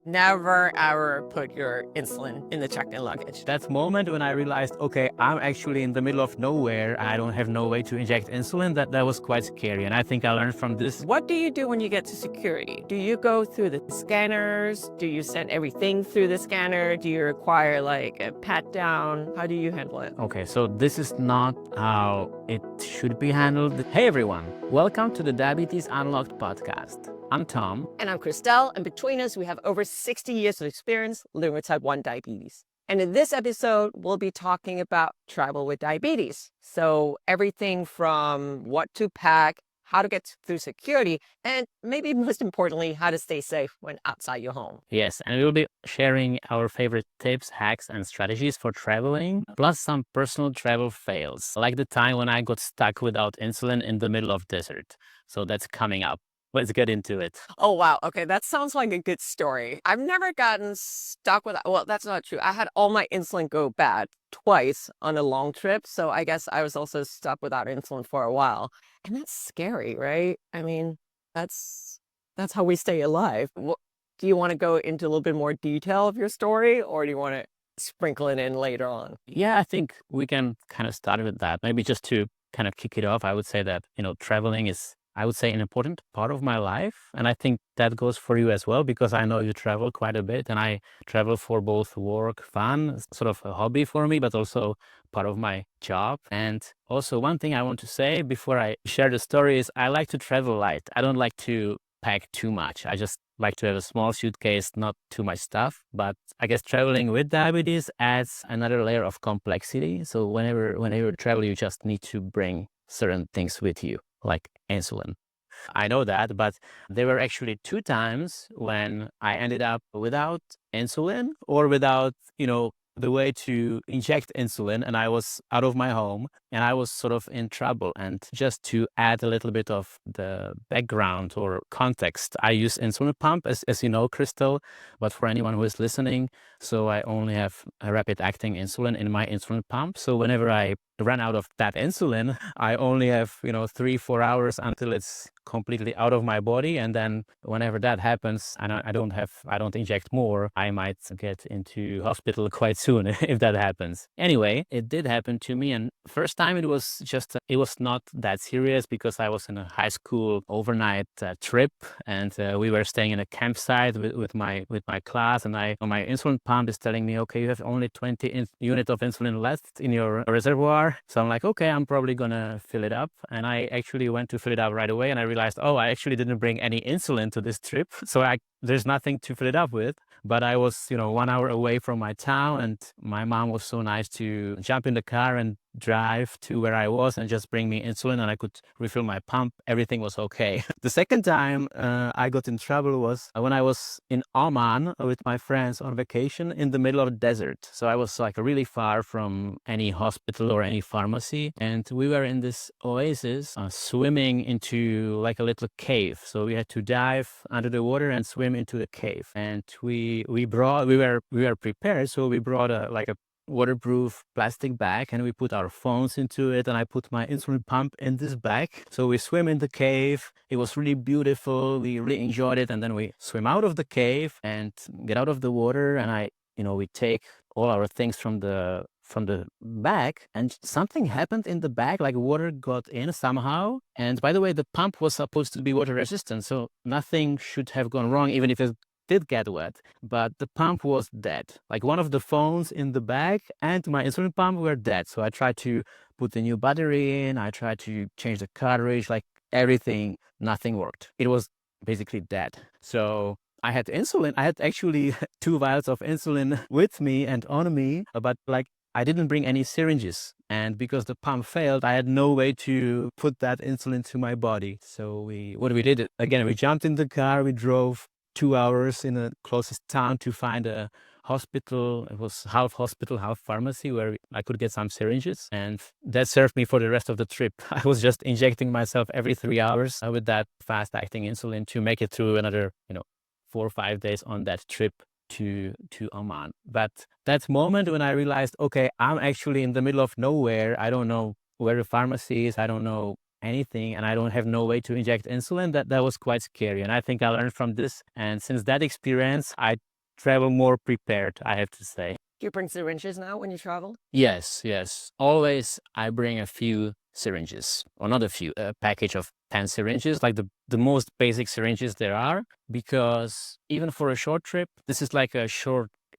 Never ever put your insulin in the checked-in luggage. That moment when I realized, okay, I'm actually in the middle of nowhere. I don't have no way to inject insulin. That was quite scary. And I think I learned from this. What do you do when you get to security? Do you go through the scanners? Do you send everything through the scanner? Do you require like a pat down? How do you handle it? Okay, so this is not how it should be handled. Hey everyone, welcome to the Diabetes Unlocked podcast. I'm Tom. And I'm Christelle, and between us, we have over 60 years of experience living with type 1 diabetes. And in this episode, we'll be talking about travel with diabetes. So everything from what to pack, how to get through security, and maybe most importantly, how to stay safe when outside your home. Yes, and we'll be sharing our favorite tips, hacks, and strategies for traveling, plus some personal travel fails, like the time when I got stuck without insulin in the middle of desert. So that's coming up. Let's get into it. Oh, wow. Okay, that sounds like a good story. I've never gotten stuck with, well, that's not true. I had all my insulin go bad twice on a long trip. So I guess I was also stuck without insulin for a while. And that's scary, right? I mean, that's how we stay alive. Do you want to go into a little bit more detail of your story, or do you want to sprinkle it in later on? Yeah, I think we can kind of start with that. Maybe just to kind of kick it off, I would say that, traveling is, I would say, an important part of my life. And I think that goes for you as well, because I know you travel quite a bit and I travel for both work, fun, sort of a hobby for me, but also part of my job. And also one thing I want to say before I share the story is I like to travel light. I don't like to pack too much. I just like to have a small suitcase, not too much stuff. But I guess traveling with diabetes adds another layer of complexity. So whenever you travel, you just need to bring certain things with you, like insulin. I know that, but there were actually 2 times when I ended up without insulin or without, the way to inject insulin, and I was out of my home and I was sort of in trouble. And just to add a little bit of the background or context, I use insulin pump, as you know, Crystal, but for anyone who is listening, so I only have a rapid acting insulin in my insulin pump. So whenever I run out of that insulin, I only have, 3-4 hours until it's completely out of my body. And then whenever that happens and I don't inject more, I might get into hospital quite soon if that happens. Anyway, it did happen to me. And first time it was not that serious because I was in a high school overnight trip, and we were staying in a campsite with my class, and my insulin pump is telling me, okay, you have only 20 units of insulin left in your reservoir. So I'm like, okay, I'm probably gonna fill it up. And I actually went to fill it up right away, and I realized, oh, I actually didn't bring any insulin to this trip. So there's nothing to fill it up with. But I was, 1 hour away from my town, and my mom was so nice to jump in the car and drive to where I was and just bring me insulin, and I could refill my pump. Everything was okay. The second time I got in trouble was when I was in Oman with my friends on vacation in the middle of the desert. So I was like really far from any hospital or any pharmacy, and we were in this oasis swimming into like a little cave. So we had to dive under the water and swim into the cave. And we were prepared, so we brought a waterproof plastic bag, and we put our phones into it, and I put my insulin pump in this bag. So we swim in the cave. It was really beautiful. We really enjoyed it. And then we swim out of the cave and get out of the water, and we take all our things from the bag, and something happened in the bag, like water got in somehow. And by the way, the pump was supposed to be water resistant, so nothing should have gone wrong, even if it did get wet. But the pump was dead. Like one of the phones in the bag and my insulin pump were dead. So I tried to put a new battery in. I tried to change the cartridge, like everything, nothing worked. It was basically dead. So I had insulin. I had actually 2 vials of insulin with me and on me, but I didn't bring any syringes. And because the pump failed, I had no way to put that insulin to my body. So we jumped in the car, we drove 2 hours in the closest town to find a hospital. It was half hospital, half pharmacy, where I could get some syringes. And that served me for the rest of the trip. I was just injecting myself every 3 hours with that fast-acting insulin to make it through another, 4 or 5 days on that trip to Oman. But that moment when I realized, okay, I'm actually in the middle of nowhere. I don't know where the pharmacy is. I don't know anything, and I don't have no way to inject insulin. That was quite scary. And I think I learned from this. And since that experience, I travel more prepared, I have to say. Do you bring syringes now when you travel? Yes, yes. Always I bring a few syringes, or not a few, a package of 10 syringes, like the most basic syringes there are, because even for a short trip, this is like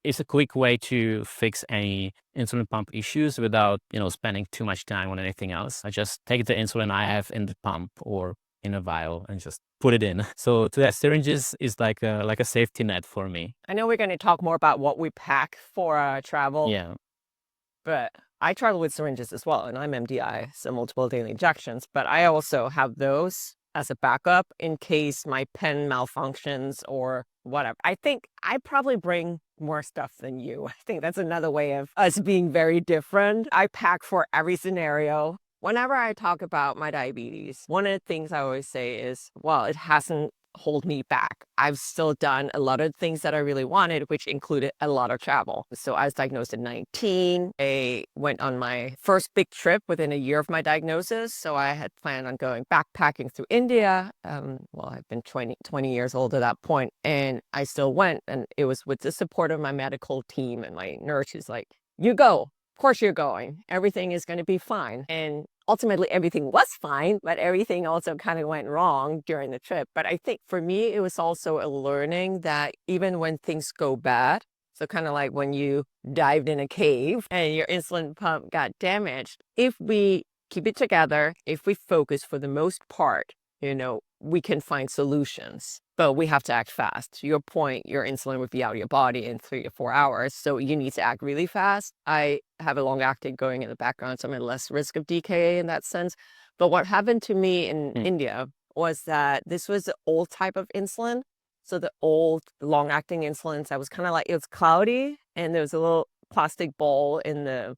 it's a quick way to fix any insulin pump issues without, spending too much time on anything else. I just take the insulin I have in the pump or in a vial and just put it in. So that syringes is like a safety net for me. I know we're going to talk more about what we pack for travel, Yeah. but I travel with syringes as well, and I'm MDI, so multiple daily injections. But I also have those as a backup in case my pen malfunctions or whatever. I think I probably bring more stuff than you. I think that's another way of us being very different. I pack for every scenario. Whenever I talk about my diabetes, one of the things I always say is, well, it hasn't hold me back. I've still done a lot of things that I really wanted, which included a lot of travel. So I was diagnosed at 19. I went on my first big trip within a year of my diagnosis. So I had planned on going backpacking through India. Well, I've been 20 years old at that point, and I still went. And it was with the support of my medical team and my nurse who's like, you go. Of course you're going. Everything is going to be fine. And ultimately everything was fine, but everything also kind of went wrong during the trip. But I think for me, it was also a learning that even when things go bad, so kind of like when you dived in a cave and your insulin pump got damaged, if we keep it together, if we focus for the most part, we can find solutions. But we have to act fast. To your point, your insulin would be out of your body in 3 to 4 hours. So you need to act really fast. I have a long acting going in the background, so I'm at less risk of DKA in that sense. But what happened to me in India was that this was the old type of insulin. So the old long acting insulins that was kind of like, it was cloudy and there was a little plastic ball in the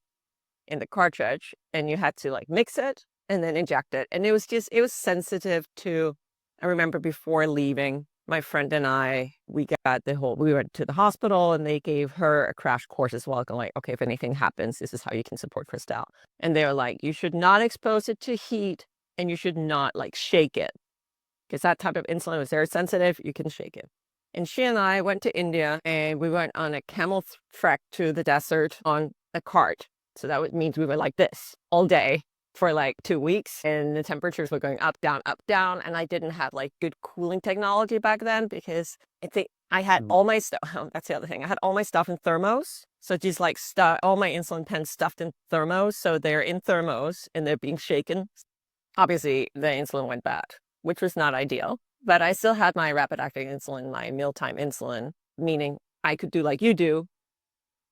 cartridge and you had to like mix it and then inject it. And it was sensitive to, I remember before leaving, my friend and I, we went to the hospital and they gave her a crash course as well. Like, okay, if anything happens, this is how you can support Christelle. And they're like, you should not expose it to heat and you should not like shake it. Because that type of insulin was very sensitive, you can shake it. And she and I went to India and we went on a camel trek to the desert on a cart. So that means we were like this all day for like 2 weeks, and the temperatures were going up, down, up, down. And I didn't have like good cooling technology back then because I think I had all my stuff. That's the other thing. I had all my stuff in thermos. So just like all my insulin pens stuffed in thermos. So they're in thermos and they're being shaken. Obviously, the insulin went bad, which was not ideal. But I still had my rapid acting insulin, my mealtime insulin, meaning I could do like you do,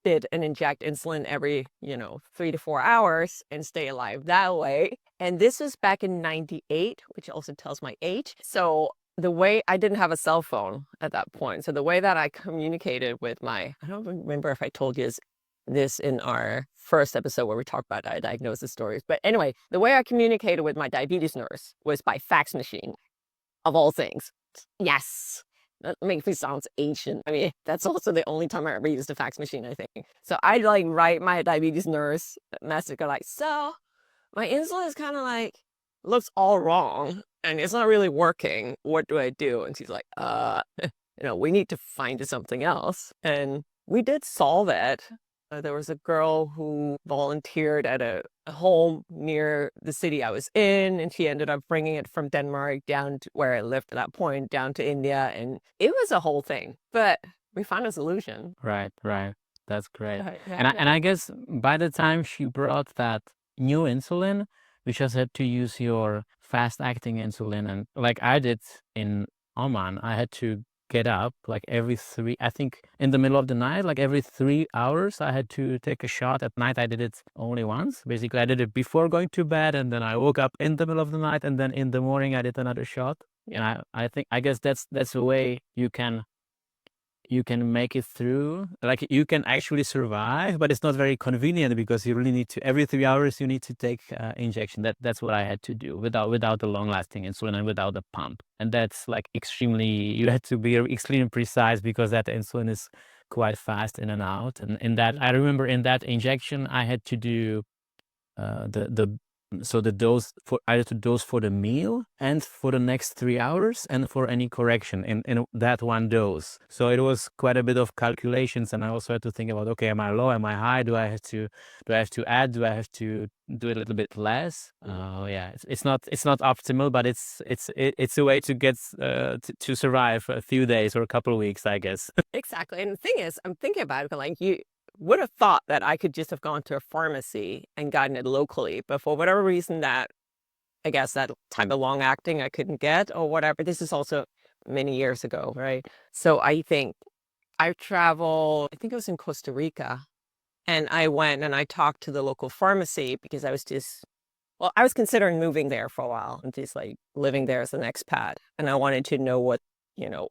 and inject insulin every, 3 to 4 hours and stay alive that way. And this was back in 98, which also tells my age. So the way I didn't have a cell phone at that point. So the way that I communicated with I don't remember if I told you this in our first episode where we talked about diagnosis stories. But anyway, the way I communicated with my diabetes nurse was by fax machine, of all things. Yes. That makes me sound ancient. I mean, that's also the only time I ever used a fax machine, I think. So I'd like write my diabetes nurse a message like, so my insulin is kind of like, looks all wrong and it's not really working. What do I do? And she's like, we need to find something else. And we did solve it. There was a girl who volunteered at a home near the city I was in, and she ended up bringing it from Denmark down to where I lived at that point, down to India, and it was a whole thing. But we found a solution. Right. That's great. Yeah. And I guess by the time she brought that new insulin, we just had to use your fast-acting insulin, and like I did in Oman, I had to get up like I think in the middle of the night, like every 3 hours, I had to take a shot. At night, I did it only once. Basically, I did it before going to bed, and then I woke up in the middle of the night, and then in the morning, I did another shot. And I guess that's a way you can make it through, like you can actually survive, but it's not very convenient because you really need to, every 3 hours you need to take injection. That's what I had to do without the long lasting insulin and without the pump. And that's like you had to be extremely precise because that insulin is quite fast in and out. And in that, I remember in that injection, I had to do the So the dose for either to dose for the meal and for the next 3 hours and for any correction in that one dose. So it was quite a bit of calculations, and I also had to think about, okay, am I low? Am I high? Do I have to add? Do I have to do it a little bit less? Yeah, it's not optimal, but it's a way to get to survive a few days or a couple of weeks, I guess. Exactly. And the thing is, I'm thinking about it, like you would have thought that I could just have gone to a pharmacy and gotten it locally, but for whatever reason that I guess that type of long acting I couldn't get or whatever. This is also many years ago, right? So I think I traveled, I think it was in Costa Rica, and I went and I talked to the local pharmacy because I was just, well, I was considering moving there for a while and just like living there as an expat. And I wanted to know what,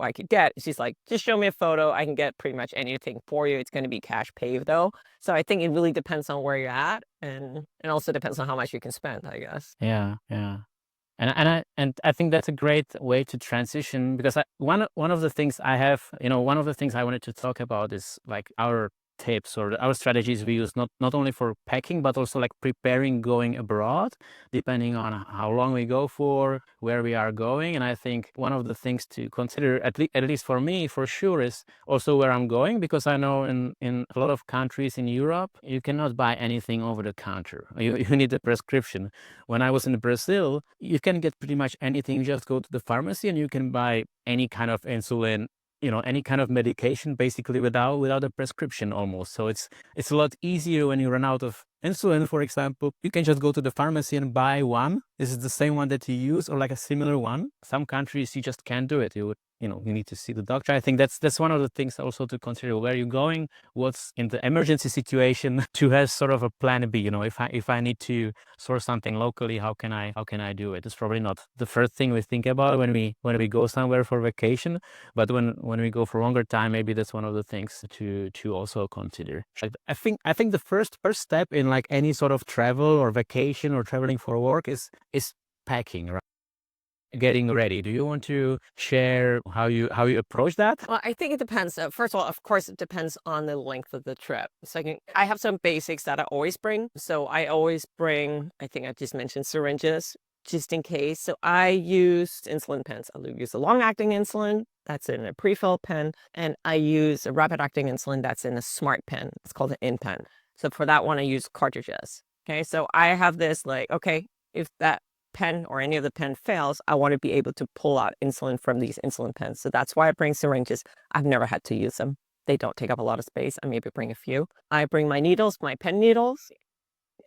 I could get. She's like, just show me a photo. I can get pretty much anything for you. It's going to be cash paid though. So I think it really depends on where you're at and also depends on how much you can spend, I guess. Yeah, yeah. And I think that's a great way to transition, because one of the things I have, one of the things I wanted to talk about is like our tips or our strategies we use, not only for packing but also like preparing going abroad, depending on how long we go for, where we are going. And I think one of the things to consider, at least for me, for sure, is also where I'm going, because I know in a lot of countries in Europe you cannot buy anything over the counter. You need a prescription. When I was in Brazil, you can get pretty much anything. You just go to the pharmacy and you can buy any kind of insulin, any kind of medication, basically without a prescription almost. So it's a lot easier when you run out of insulin, for example. You can just go to the pharmacy and buy one. This is the same one that you use or like a similar one. Some countries you just can't do it. You need to see the doctor. I think that's one of the things also to consider: where you're going, what's in the emergency situation, to have sort of a plan B. If I need to source something locally, how can I do it? It's probably not the first thing we think about when we go somewhere for vacation, but when we go for longer time, maybe that's one of the things to also consider. Like, I think the first step in like any sort of travel or vacation or traveling for work is packing, right? Getting ready. Do you want to share how you approach that? Well, I think it depends. First of all, of course, it depends on the length of the trip. Second, I have some basics that I always bring. So I always bring, I think I just mentioned syringes just in case. So I use insulin pens. I use a long-acting insulin that's in a pre-filled pen, and I use a rapid-acting insulin that's in a smart pen. It's called an InPen. So for that one, I use cartridges. Okay, so I have this like, okay, if that pen or any of the pen fails, I want to be able to pull out insulin from these insulin pens. So that's why I bring syringes. I've never had to use them. They don't take up a lot of space. I maybe bring a few. I bring my needles, my pen needles.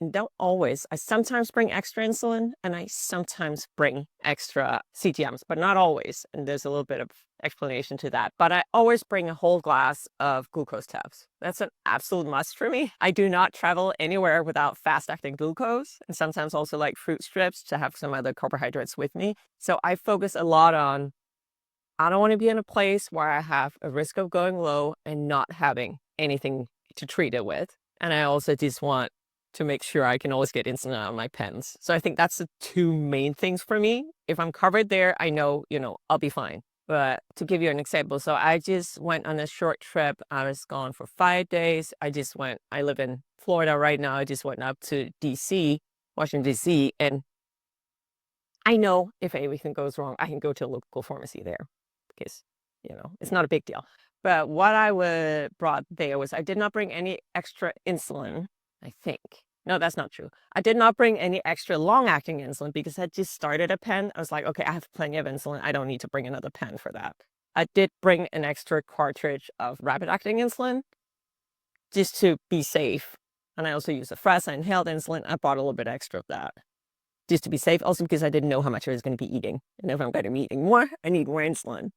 And don't always. I sometimes bring extra insulin and I sometimes bring extra CGMs, but not always. And there's a little bit of explanation to that. But I always bring a whole glass of glucose tabs. That's an absolute must for me. I do not travel anywhere without fast-acting glucose, and sometimes also like fruit strips to have some other carbohydrates with me. So I focus a lot on, I don't want to be in a place where I have a risk of going low and not having anything to treat it with. And I also just want to make sure I can always get insulin out of my pens. So I think that's the two main things for me. If I'm covered there, I know, I'll be fine. But to give you an example, so I just went on a short trip. I was gone for 5 days. I live in Florida right now. I just went up to DC, Washington, DC, and I know if anything goes wrong, I can go to a local pharmacy there because, it's not a big deal. But what I brought there was I did not bring any extra insulin, I think. No, that's not true. I did not bring any extra long-acting insulin because I just started a pen. I was like, okay, I have plenty of insulin. I don't need to bring another pen for that. I did bring an extra cartridge of rapid-acting insulin just to be safe. And I also use a Fresa inhaled insulin. I bought a little bit extra of that just to be safe. Also because I didn't know how much I was going to be eating. And if I'm going to be eating more, I need more insulin.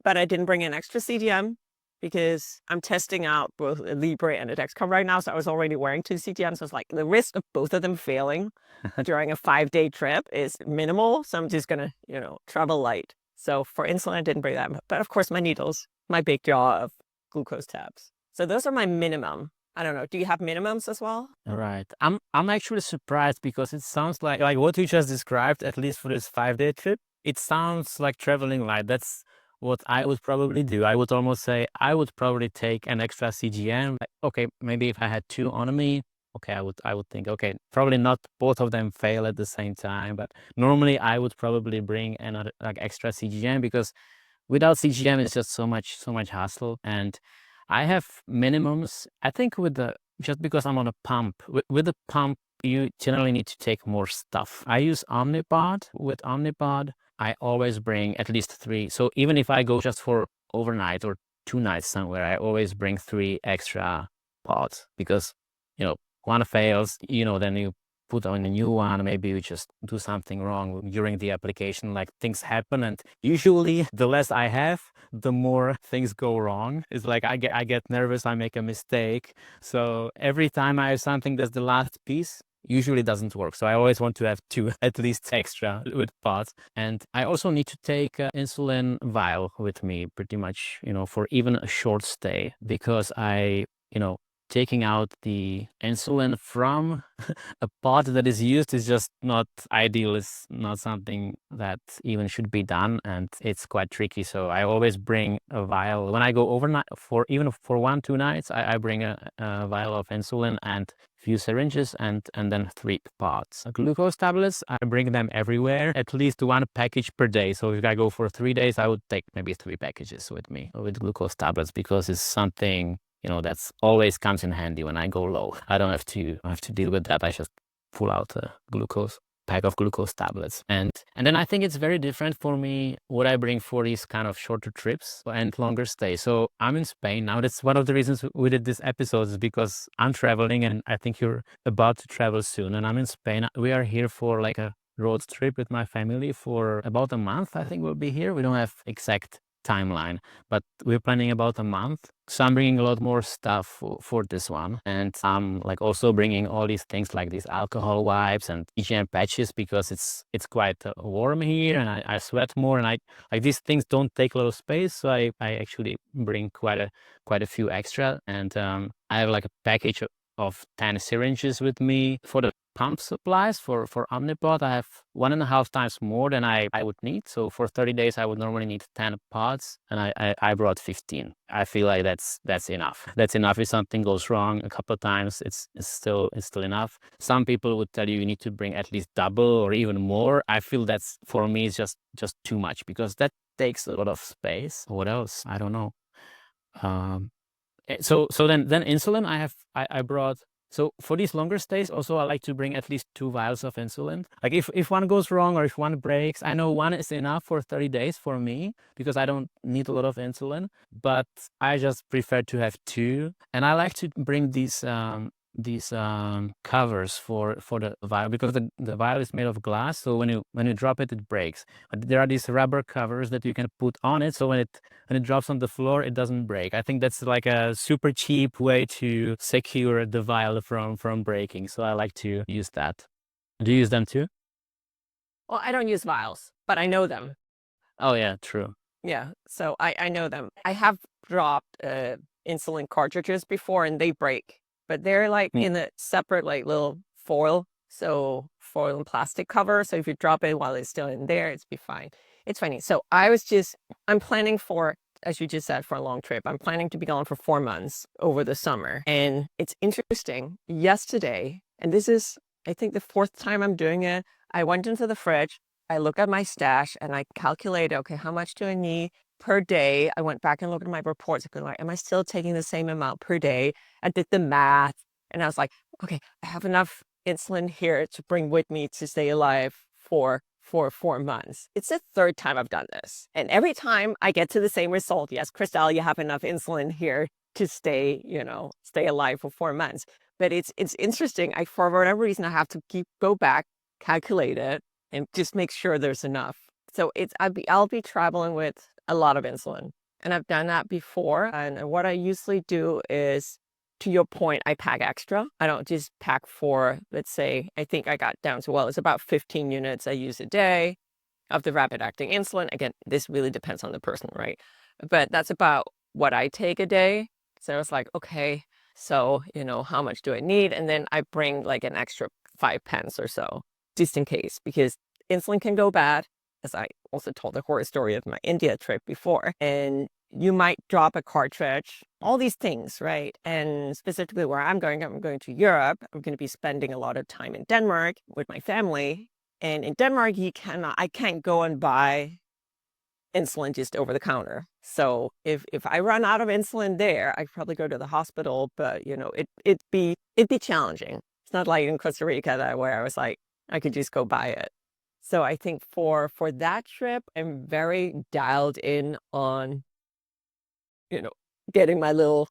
But I didn't bring an extra CGM because I'm testing out both a Libre and a Dexcom right now. So I was already wearing 2 CGMs. So it's like the risk of both of them failing during a 5-day trip is minimal. So I'm just going to, travel light. So for insulin, I didn't bring that. But of course, my needles, my big jar of glucose tabs. So those are my minimum. I don't know. Do you have minimums as well? All right. I'm actually surprised because it sounds like what you just described, at least for this 5-day trip, it sounds like traveling light. That's what I would probably do. I would almost say I would probably take an extra CGM. Okay, maybe if I had 2 on me, okay, I would think, okay, probably not both of them fail at the same time, but normally I would probably bring another like extra CGM because without CGM it's just so much hassle. And I have minimums. I think with the just because I'm on a pump, with the pump you generally need to take more stuff. I use Omnipod. With Omnipod, I always bring at least three. So even if I go just for overnight or 2 nights somewhere, I always bring three extra pods because, one fails, then you put on a new one. Maybe you just do something wrong during the application, like things happen. And usually the less I have, the more things go wrong. It's like I get nervous, I make a mistake. So every time I have something that's the last piece, usually doesn't work. So I always want to have two at least extra with pods. And I also need to take insulin vial with me pretty much, for even a short stay because taking out the insulin from a pot that is used is just not ideal. It's not something that even should be done, and it's quite tricky. So I always bring a vial when I go overnight. For 1, 2 nights, I bring a vial of insulin and few syringes and then 3 pots. Glucose tablets, I bring them everywhere, at least 1 package per day. So if I go for 3 days, I would take maybe 3 packages with me with glucose tablets because it's something that's always comes in handy when I go low. I don't have to deal with that. I just pull out a pack of glucose tablets. And then I think it's very different for me what I bring for these kind of shorter trips and longer stays. So I'm in Spain now. That's one of the reasons we did this episode is because I'm traveling and I think you're about to travel soon. And I'm in Spain. We are here for like a road trip with my family for about a month. I think we'll be here. We don't have exact timeline, but we're planning about a month. So I'm bringing a lot more stuff for this one. And I'm like also bringing all these things like these alcohol wipes and EGM patches because it's quite warm here and I sweat more and I like these things don't take a lot of space. So I actually bring quite a few extra. And I have like a package of 10 syringes with me. For the pump supplies for Omnipod, I have 1.5 times more than I would need. So for 30 days, I would normally need 10 pods, and I brought 15. I feel like that's enough. That's enough. If something goes wrong a couple of times, it's still enough. Some people would tell you need to bring at least double or even more. I feel that's for me is just too much because that takes a lot of space. What else? I don't know. So then insulin I brought. So for these longer stays also I like to bring at least 2 vials of insulin. Like if one goes wrong or if one breaks, I know one is enough for 30 days for me because I don't need a lot of insulin, but I just prefer to have two. And I like to bring these covers for the vial because the vial is made of glass, so when you drop it, it breaks. But there are these rubber covers that you can put on it, so when it drops on the floor, it doesn't break. I think that's like a super cheap way to secure the vial from breaking. So I like to use that. Do you use them too? Well, I don't use vials, but I know them. Oh yeah, true. Yeah, so I know them. I have dropped insulin cartridges before and they break, but they're like Mm. in a separate like little foil, so foil and plastic cover. So if you drop it while it's still in there, it's be fine. It's funny. So I'm planning for, as you just said, for a long trip. I'm planning to be gone for 4 months over the summer. And it's interesting. Yesterday, and this is, I think, the 4th time I'm doing it, I went into the fridge, I look at my stash and I calculated, okay, how much do I need per day? I went back and looked at my reports. I go, like, am I still taking the same amount per day? I did the math and I was like, okay, I have enough insulin here to bring with me to stay alive for 4 months. It's the 3rd time I've done this. And every time I get to the same result. Yes, Christelle, you have enough insulin here to stay alive for 4 months. But it's interesting. For whatever reason, I have to go back, calculate it, and just make sure there's enough. So I'll be traveling with a lot of insulin. And I've done that before. And what I usually do is, to your point, I pack extra. I don't just pack for, let's say, I think I got down to, well, it's about 15 units I use a day of the rapid acting insulin. Again, this really depends on the person, right? But that's about what I take a day. So I was like, okay, so, how much do I need? And then I bring like an extra 5 pence or so, just in case, because insulin can go bad, as I also told the horror story of my India trip before. And you might drop a cartridge, all these things, right? And specifically where I'm going to Europe. I'm going to be spending a lot of time in Denmark with my family. And in Denmark, I can't go and buy insulin just over the counter. So if I run out of insulin there, I'd probably go to the hospital, but it'd be challenging. It's not like in Costa Rica where I was like, I could just go buy it. So I think for that trip, I'm very dialed in on, you know, getting my little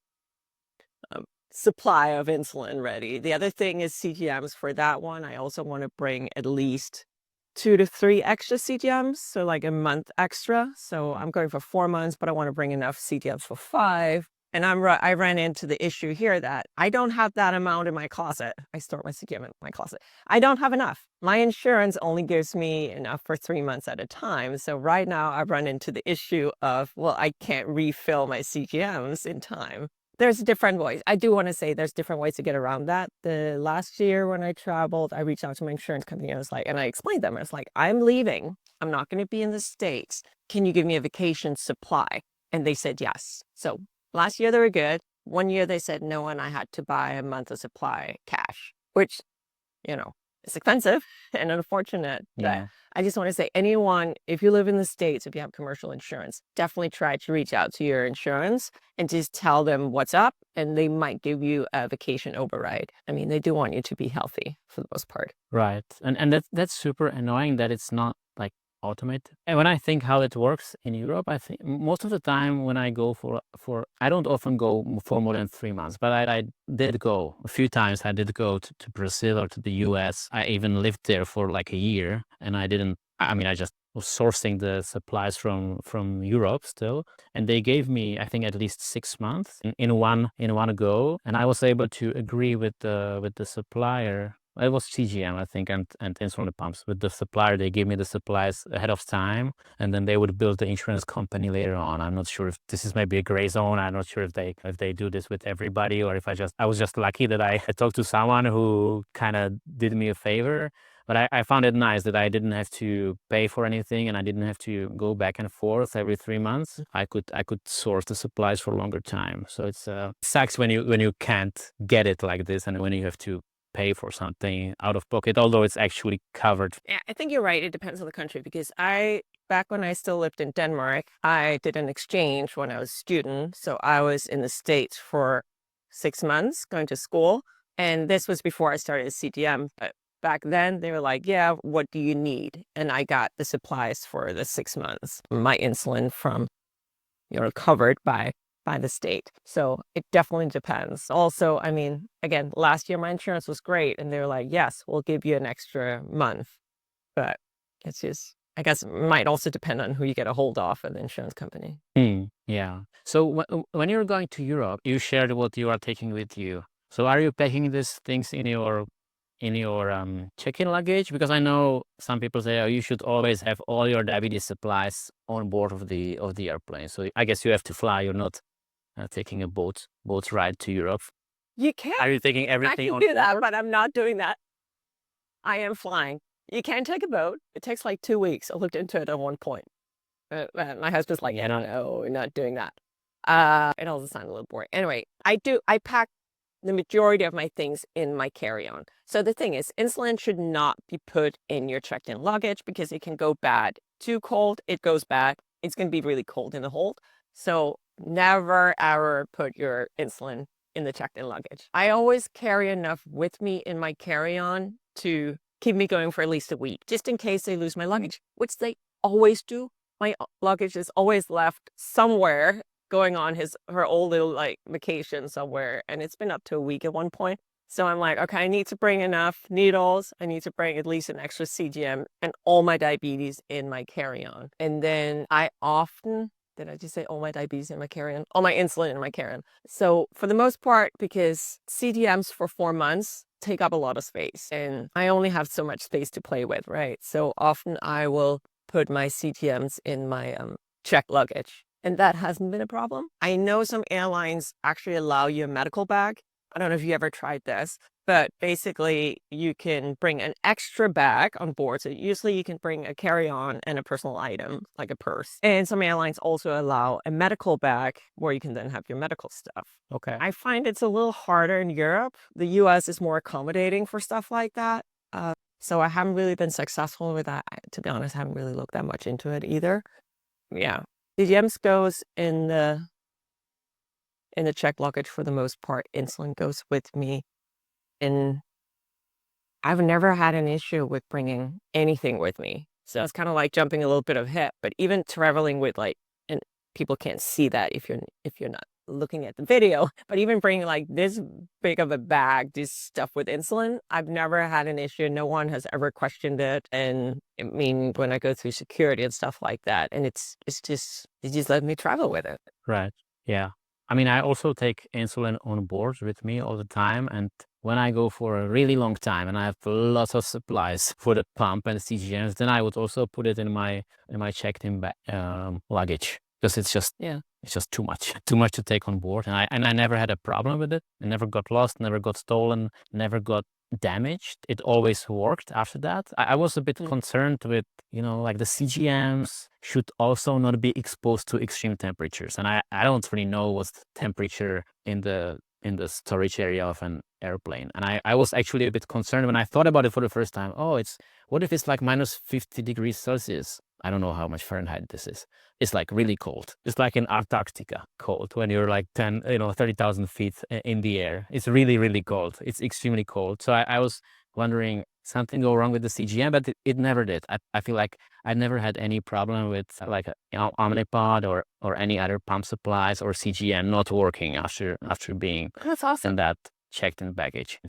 supply of insulin ready. The other thing is CGMs for that one. I also want to bring at least 2 to 3 extra CGMs, so like a month extra. So I'm going for 4 months, but I want to bring enough CGMs for 5. And I ran into the issue here that I don't have that amount in my closet. I store my CGM in my closet. I don't have enough. My insurance only gives me enough for 3 months at a time. So right now I've run into the issue of, well, I can't refill my CGMs in time. There's different ways. I do want to say there's different ways to get around that. The last year when I traveled, I reached out to my insurance company. And I explained them. I was like, I'm leaving. I'm not going to be in the States. Can you give me a vacation supply? And they said yes. So last year they were good. One year they said no, and I had to buy a month of supply cash, which, it's expensive and unfortunate. But Yeah. I just want to say, anyone, if you live in the States, if you have commercial insurance, definitely try to reach out to your insurance and just tell them what's up, and they might give you a vacation override. I mean, they do want you to be healthy for the most part. Right. And that's super annoying that it's not like automated. And when I think how it works in Europe, I think most of the time when I go for I don't often go for more than 3 months, but I did go a few times. I did go to Brazil or to the US. I even lived there for like a year, and I just was sourcing the supplies from Europe still, and they gave me, I think, at least 6 months in one go, and I was able to agree with the supplier. It was CGM, I think, and insulin pumps. With the supplier, they gave me the supplies ahead of time, and then they would build the insurance company later on. I'm not sure if this is maybe a gray zone. I'm not sure if they do this with everybody, or if I was just lucky that I talked to someone who kind of did me a favor. But I found it nice that I didn't have to pay for anything, and I didn't have to go back and forth every 3 months. I could source the supplies for a longer time. So it sucks when you can't get it like this, and when you have to pay for something out of pocket, although it's actually covered. Yeah, I think you're right. It depends on the country because back when I still lived in Denmark, I did an exchange when I was a student. So I was in the States for 6 months going to school. And this was before I started CDM. But back then they were like, yeah, what do you need? And I got the supplies for the 6 months. My insulin from, covered by the state. So it definitely depends. Also, I mean, again, last year my insurance was great and they were like, yes, we'll give you an extra month. But it's just, I guess it might also depend on who you get a hold of at the insurance company. Yeah. So when you're going to Europe, you shared what you are taking with you. So are you packing these things in your check-in luggage? Because I know some people say, oh, you should always have all your diabetes supplies on board of the airplane. So I guess you have to fly. You're not taking a boat ride to Europe. You can. Are you taking I everything can on do that, board? but I'm not doing that. I am flying. You can take a boat. It takes like 2 weeks. I looked into it at one point. My husband's like, yeah, no, we're not doing that. It also sounded a little boring. Anyway, I pack the majority of my things in my carry-on. So the thing is, insulin should not be put in your checked-in luggage because it can go bad. Too cold, it goes bad. It's going to be really cold in the hold. So never, ever put your insulin in the checked-in luggage. I always carry enough with me in my carry-on to keep me going for at least a week, just in case they lose my luggage, which they always do. My luggage is always left somewhere going on her old little like vacation somewhere, and it's been up to a week at one point. So I'm like, okay, I need to bring enough needles. I need to bring at least an extra CGM and all my diabetes in my carry-on. And then did I just say all my diabetes in my carry-on? All my insulin in my carry-on. So for the most part, because CDMs for 4 months take up a lot of space and I only have so much space to play with, right? So often I will put my CTMs in my checked luggage. And that hasn't been a problem. I know some airlines actually allow you a medical bag. I don't know if you ever tried this, but basically you can bring an extra bag on board. So usually you can bring a carry-on and a personal item, like a purse. And some airlines also allow a medical bag where you can then have your medical stuff. Okay. I find it's a little harder in Europe. The US is more accommodating for stuff like that. So I haven't really been successful with that. To be honest, I haven't really looked that much into it either. Yeah. The Yems goes in the check luggage for the most part. Insulin goes with me. And I've never had an issue with bringing anything with me. So it's kind of like jumping a little bit of hip, but even traveling with like, and people can't see that if you're not looking at the video, but even bringing like this big of a bag, this stuff with insulin, I've never had an issue. No one has ever questioned it. And I mean, when I go through security and stuff like that, and they just let me travel with it. Right. Yeah. I mean, I also take insulin on board with me all the time. And when I go for a really long time and I have lots of supplies for the pump and the CGMs, then I would also put it in my checked-in luggage, because Yeah. it's just too much to take on board. And I never had a problem with it. It never got lost, never got stolen, never got damaged. It always worked after that. I was a bit Mm. concerned with, like the CGMs should also not be exposed to extreme temperatures. And I don't really know what's the temperature in the storage area of an airplane. And I was actually a bit concerned when I thought about it for the first time. Oh, what if it's like minus 50 degrees Celsius? I don't know how much Fahrenheit this is. It's like really cold. It's like in Antarctica cold when you're like 30,000 feet in the air. It's really, really cold. It's extremely cold. So I was wondering, something go wrong with the CGM, but it never did. I feel like I never had any problem with like Omnipod or any other pump supplies or CGM not working after being That's awesome. in that checked in baggage.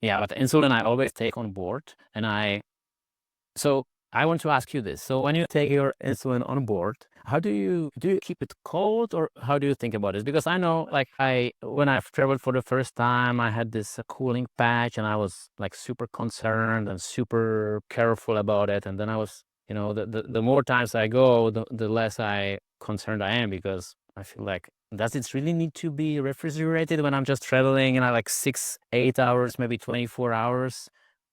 Yeah, but insulin I always take on board, so I want to ask you this. So when you take your insulin on board, how do you keep it cold, or how do you think about it? Because I know, like, when I've traveled for the first time, I had this cooling patch, and I was like super concerned and super careful about it. And then I was, the more times I go, the less concerned I am, because I feel like, does it really need to be refrigerated when I'm just traveling, like 6, 8 hours, maybe 24 hours?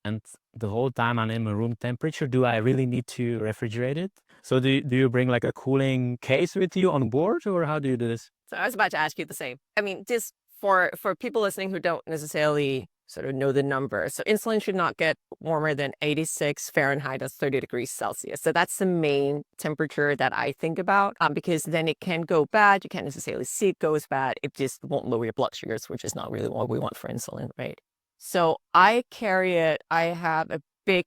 And the whole time I'm in my room temperature, do I really need to refrigerate it? So do you bring like a cooling case with you on board, or how do you do this? So I was about to ask you the same. I mean, just for people listening who don't necessarily sort of know the number. So insulin should not get warmer than 86 Fahrenheit, that's 30 degrees Celsius. So that's the main temperature that I think about, because then it can go bad. You can't necessarily see it goes bad. It just won't lower your blood sugars, which is not really what we want for insulin, right? So I carry it. I have a big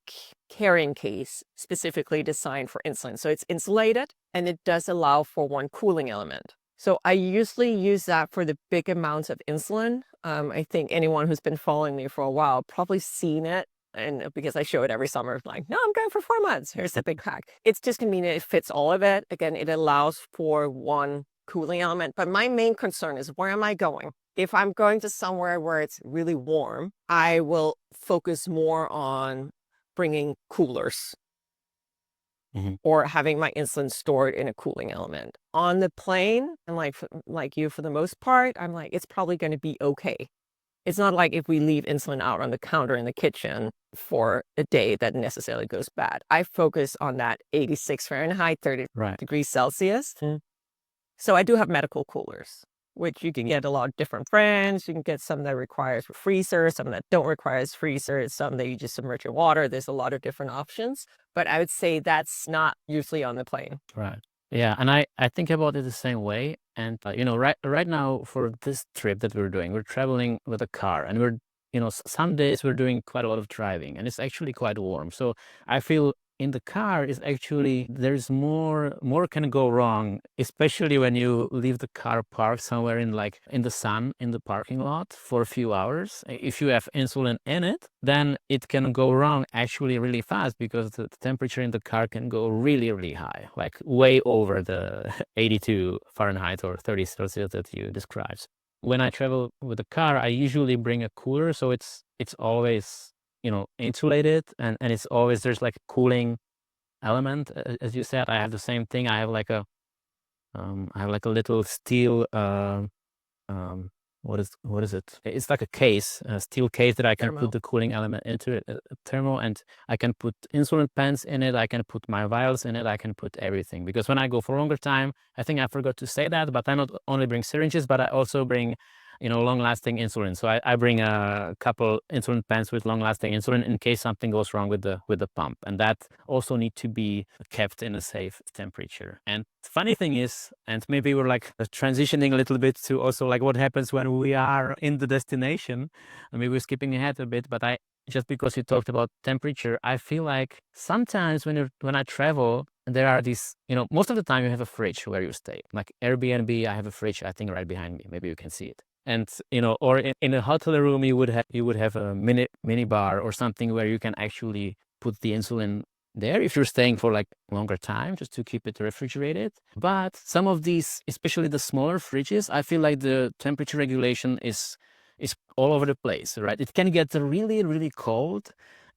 carrying case specifically designed for insulin. So it's insulated and it does allow for one cooling element. So I usually use that for the big amounts of insulin. I think anyone who's been following me for a while probably seen it. And because I show it every summer, like, no, I'm going for 4 months. Here's the big pack. It's just convenient. It fits all of it. Again, it allows for one cooling element. But my main concern is, where am I going? If I'm going to somewhere where it's really warm, I will focus more on bringing coolers or having my insulin stored in a cooling element. On the plane, and like you, for the most part, I'm like, it's probably going to be okay. It's not like if we leave insulin out on the counter in the kitchen for a day that necessarily goes bad. I focus on that 86 Fahrenheit, 30 Right. degrees Celsius. So I do have medical coolers, which you can get a lot of different brands. You can get some that requires a freezer, some that don't require a freezer, some that you just submerge in water. There's a lot of different options, but I would say that's not usually on the plane. Right. Yeah, and I think about it the same way. And right now for this trip that we're doing, we're traveling with a car, and some days we're doing quite a lot of driving, and it's actually quite warm. So I feel in the car is actually, there's more can go wrong, especially when you leave the car parked somewhere in the sun in the parking lot for a few hours. If you have insulin in it, then it can go wrong actually really fast, because the temperature in the car can go really, really high, like way over the 82 Fahrenheit or 30 Celsius that you described. When I travel with a car, I usually bring a cooler, so it's always insulated, and it's always, there's like a cooling element. As you said, I have the same thing. I have like a little steel what is it? It's like a case, a steel case that I can put Thermo. the cooling element into it, a thermal, and I can put insulin pens in it. I can put my vials in it. I can put everything, because when I go for longer time, I think I forgot to say that, but I not only bring syringes, but I also bring, long-lasting insulin. So I bring a couple insulin pens with long-lasting insulin in case something goes wrong with the pump, and that also need to be kept in a safe temperature. And funny thing is, and maybe we're like transitioning a little bit to also like what happens when we are in the destination. And maybe we're skipping ahead a bit, but just because you talked about temperature, I feel like sometimes when I travel, there are these, most of the time you have a fridge where you stay. Like Airbnb, I have a fridge, I think, right behind me. Maybe you can see it. And or in a hotel room, you would have a mini bar or something where you can actually put the insulin there if you're staying for like longer time, just to keep it refrigerated. But some of these, especially the smaller fridges, I feel like the temperature regulation is all over the place, right? It can get really, really cold,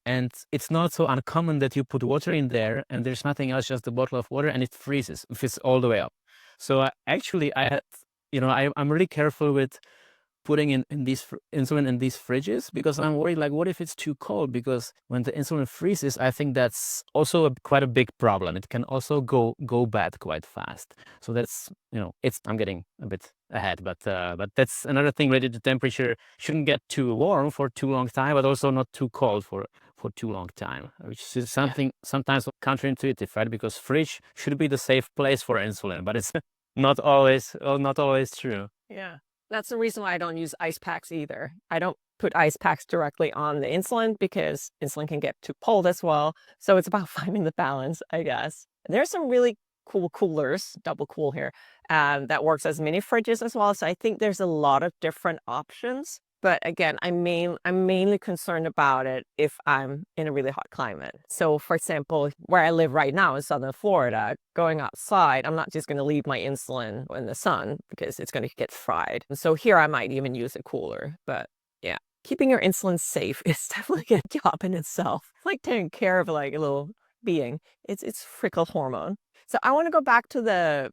and it's not so uncommon that you put water in there and there's nothing else, just a bottle of water, and it freezes if it's all the way up. So I had, I'm really careful with putting in these insulin in these fridges, because I'm worried, like, what if it's too cold? Because when the insulin freezes, I think that's also quite a big problem. It can also go bad quite fast. So that's, I'm getting a bit ahead, but that's another thing related to temperature. Shouldn't get too warm for too long time, but also not too cold for too long time, which is Yeah. something sometimes counterintuitive, right? Because fridge should be the safe place for insulin, but it's not always true. Yeah. That's the reason why I don't use ice packs either. I don't put ice packs directly on the insulin because insulin can get too cold as well. So it's about finding the balance, I guess. There's some really cool coolers, double cool here, that works as mini fridges as well. So I think there's a lot of different options. But again, I'm mainly concerned about it if I'm in a really hot climate. So for example, where I live right now in Southern Florida, going outside, I'm not just going to leave my insulin in the sun because it's going to get fried. And so here I might even use a cooler. But yeah, keeping your insulin safe is definitely a job in itself. It's like taking care of like a little being. It's frickle hormone. So I want to go back to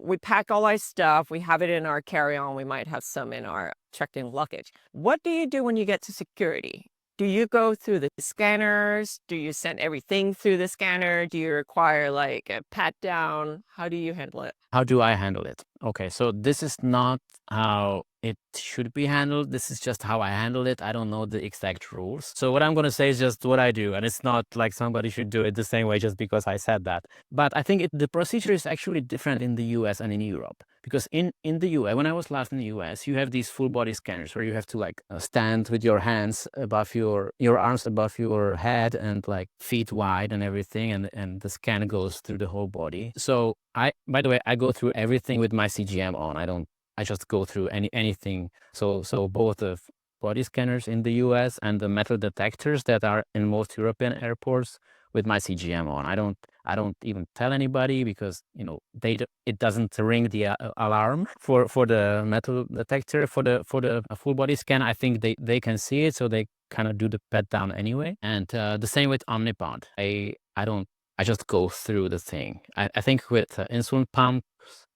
we pack all our stuff. We have it in our carry-on. We might have some in our checked-in luggage. What do you do when you get to security? Do you go through the scanners? Do you send everything through the scanner? Do you require like a pat down? How do you handle it? How do I handle it? Okay, so this is not how it should be handled. This is just how I handle it. I don't know the exact rules. So what I'm going to say is just what I do. And it's not like somebody should do it the same way just because I said that. But I think the procedure is actually different in the US and in Europe. Because in the US, when I was last in the US, you have these full body scanners where you have to like stand with your hands above your arms above your head and like feet wide and everything. And the scan goes through the whole body. So by the way, I go through everything with my CGM on. I just go through anything. So both the body scanners in the US and the metal detectors that are in most European airports with my CGM on. I don't even tell anybody because, it doesn't ring the alarm for the metal detector. For the full body scan, I think they can see it, so they kind of do the pat down anyway. And the same with Omnipod. I just go through the thing. I think with insulin pumps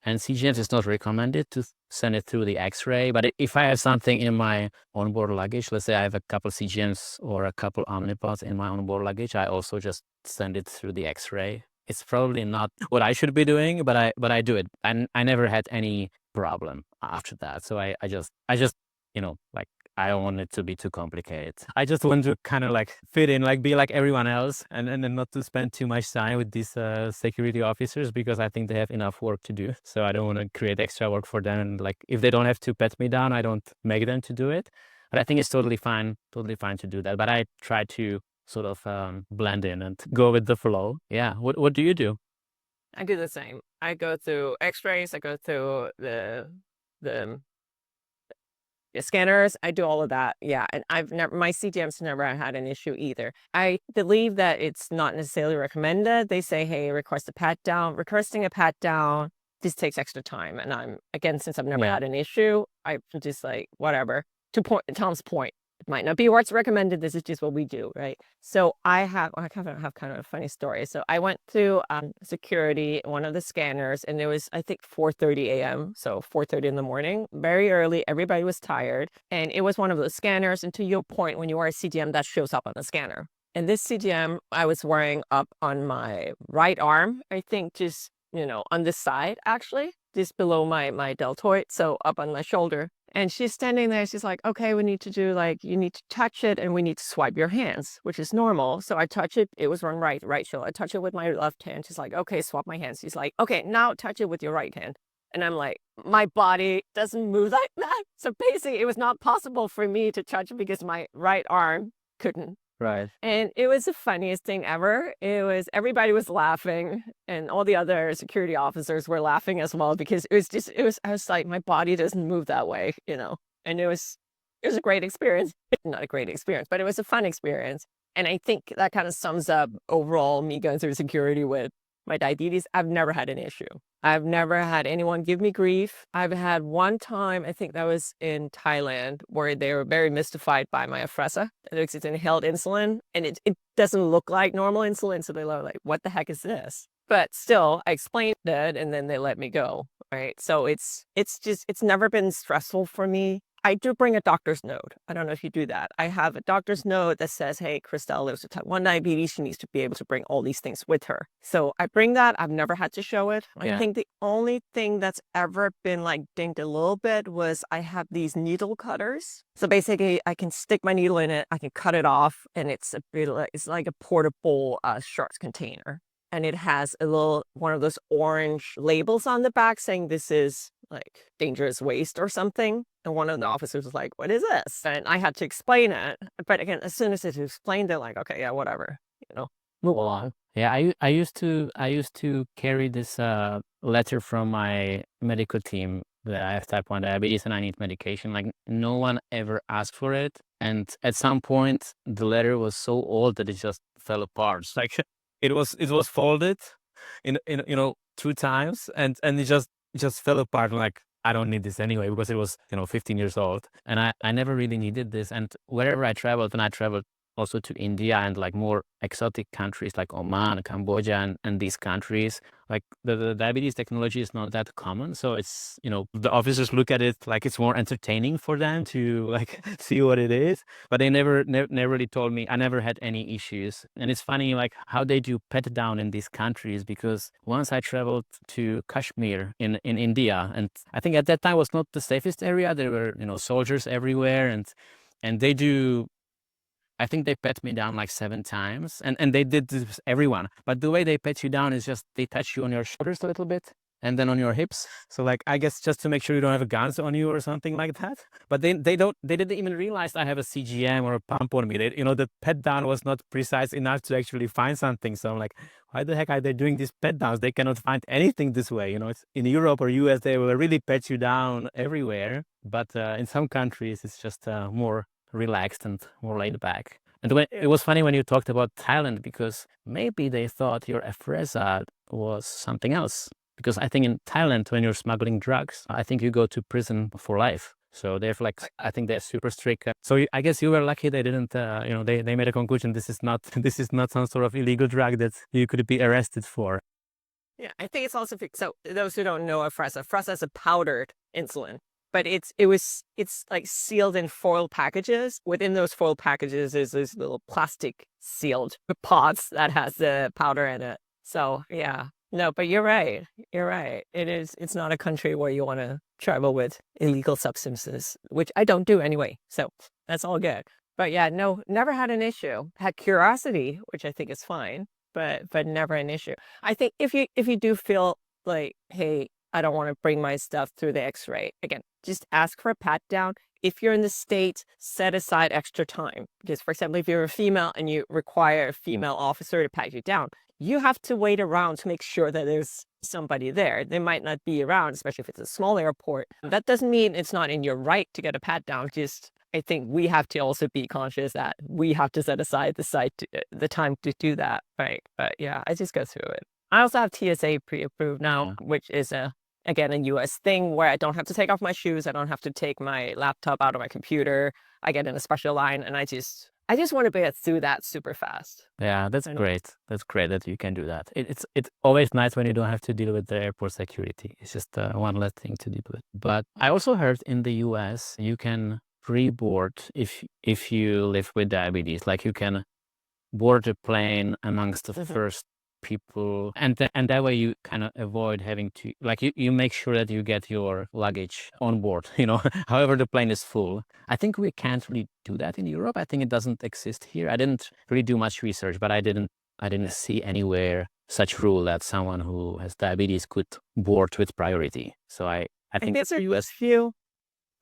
and CGMs, it's not recommended to send it through the X-ray. But if I have something in my onboard luggage, let's say I have a couple CGMs or a couple Omnipods in my onboard luggage, I also just send it through the X-ray. It's probably not what I should be doing, but I do it. And I never had any problem after that. So I just like, I don't want it to be too complicated. I just want to kind of like fit in, like be like everyone else, and then not to spend too much time with these security officers, because I think they have enough work to do. So I don't want to create extra work for them. And like, if they don't have to pat me down, I don't make them to do it. But I think it's totally fine to do that. But I try to sort of blend in and go with the flow. Yeah. What do you do? I do the same. I go through X-rays. I go through the scanners. I do all of that. Yeah, and my CGM's never had an issue either. I believe that it's not necessarily recommended. They say, hey, request a pat down. Requesting a pat down, this takes extra time. And since I've never Yeah. had an issue, I'm just like, whatever. To Tom's point, It might not be what's recommended. This is just what we do, right? So I have kind of a funny story. So I went to security, one of the scanners, and it was, I think, 4:30 a.m. So 4:30 in the morning, very early. Everybody was tired. And it was one of those scanners. And to your point, when you wear a CGM, that shows up on the scanner. And this CGM I was wearing up on my right arm, I think, just, on this side, actually, just below my deltoid. So up on my shoulder. And she's standing there. She's like, okay, we need to do you need to touch it and we need to swipe your hands, which is normal. So I touch it. It was on right shoulder. I touch it with my left hand. She's like, okay, swap my hands. She's like, okay, now touch it with your right hand. And I'm like, my body doesn't move like that. So basically, it was not possible for me to touch it because my right arm couldn't. Right. And it was the funniest thing ever. Everybody was laughing and all the other security officers were laughing as well because I was like, my body doesn't move that way, and it was a great experience. Not a great experience, but it was a fun experience. And I think that kind of sums up overall me going through security with my diabetes. I've never had an issue. I've never had anyone give me grief. I've had one time, I think that was in Thailand, where they were very mystified by my Afrezza. It's inhaled insulin, and it doesn't look like normal insulin. So they were like, what the heck is this? But still, I explained it, and then they let me go, right? So it's never been stressful for me. I do bring a doctor's note. I don't know if you do that. I have a doctor's note that says, hey, Christelle lives with type 1 diabetes. She needs to be able to bring all these things with her. So I bring that. I've never had to show it. I think the only thing that's ever been dinged a little bit was I have these needle cutters. So basically, I can stick my needle in it. I can cut it off, and it's like a portable sharps container. And it has one of those orange labels on the back saying this is dangerous waste or something. And one of the officers was like, what is this? And I had to explain it. But again, as soon as it explained, they're like, okay, yeah, whatever, move along. Yeah, I used to carry this letter from my medical team that I have type 1 diabetes and I need medication. Like, no one ever asked for it. And at some point, the letter was so old that it just fell apart. Like, it was folded in 2 times, and it just fell apart. Like, I don't need this anyway, because it was 15 years old, and I never really needed this. And wherever I traveled, and I traveled also to India and more exotic countries like Oman, Cambodia, and these countries, like the diabetes technology is not that common. So it's, the officers look at it like it's more entertaining for them to see what it is. But they never really told me. I never had any issues. And it's funny how they do pet down in these countries, because once I traveled to Kashmir in India, and I think at that time was not the safest area. There were, soldiers everywhere, and they do, I think they pet me down 7 times, and they did this with everyone. But the way they pet you down is just they touch you on your shoulders a little bit and then on your hips. So I guess just to make sure you don't have guns on you or something like that. But they didn't even realize I have a CGM or a pump on me. The pet down was not precise enough to actually find something. So I'm like, why the heck are they doing these pet downs? They cannot find anything this way. It's in Europe or US, they will really pet you down everywhere. But in some countries, it's just more relaxed and more laid back. And it was funny when you talked about Thailand, because maybe they thought your Afrezza was something else. Because I think in Thailand, when you're smuggling drugs, I think you go to prison for life. So they're I think they're super strict. So I guess you were lucky they didn't, they made a conclusion. This is not some sort of illegal drug that you could be arrested for. Yeah, I think it's also, so those who don't know Afrezza is a powdered insulin. But it's sealed in foil packages. Within those foil packages is this little plastic sealed pods that has the powder in it. So yeah, no, but you're right. You're right. It's not a country where you want to travel with illegal substances, which I don't do anyway. So that's all good. But yeah, no, never had an issue. Had curiosity, which I think is fine, but never an issue. I think if you do feel like, hey, I don't want to bring my stuff through the x-ray, again, just ask for a pat down. If you're in the States, set aside extra time. Because, for example, if you're a female and you require a female officer to pat you down, you have to wait around to make sure that there's somebody there. They might not be around, especially if it's a small airport. That doesn't mean it's not in your right to get a pat down. Just, I think we have to also be conscious that we have to set aside the time to do that, right? But yeah, I just go through it. I also have TSA pre-approved now, which is a again, a US thing where I don't have to take off my shoes. I don't have to take my laptop out of my computer. I get in a special line and I just want to get through that super fast. Yeah, that's And great. That's great that you can do that. It's always nice when you don't have to deal with the airport security. It's just one less thing to deal with. But I also heard in the US you can pre-board if you live with diabetes. Like you can board a plane amongst the first people, and that way you kind of avoid having to, like, you make sure that you get your luggage on board, however the plane is full. I think we can't really do that in Europe. I think it doesn't exist here. I didn't really do much research, but I didn't see anywhere such rule that someone who has diabetes could board with priority. So I think there's a US. few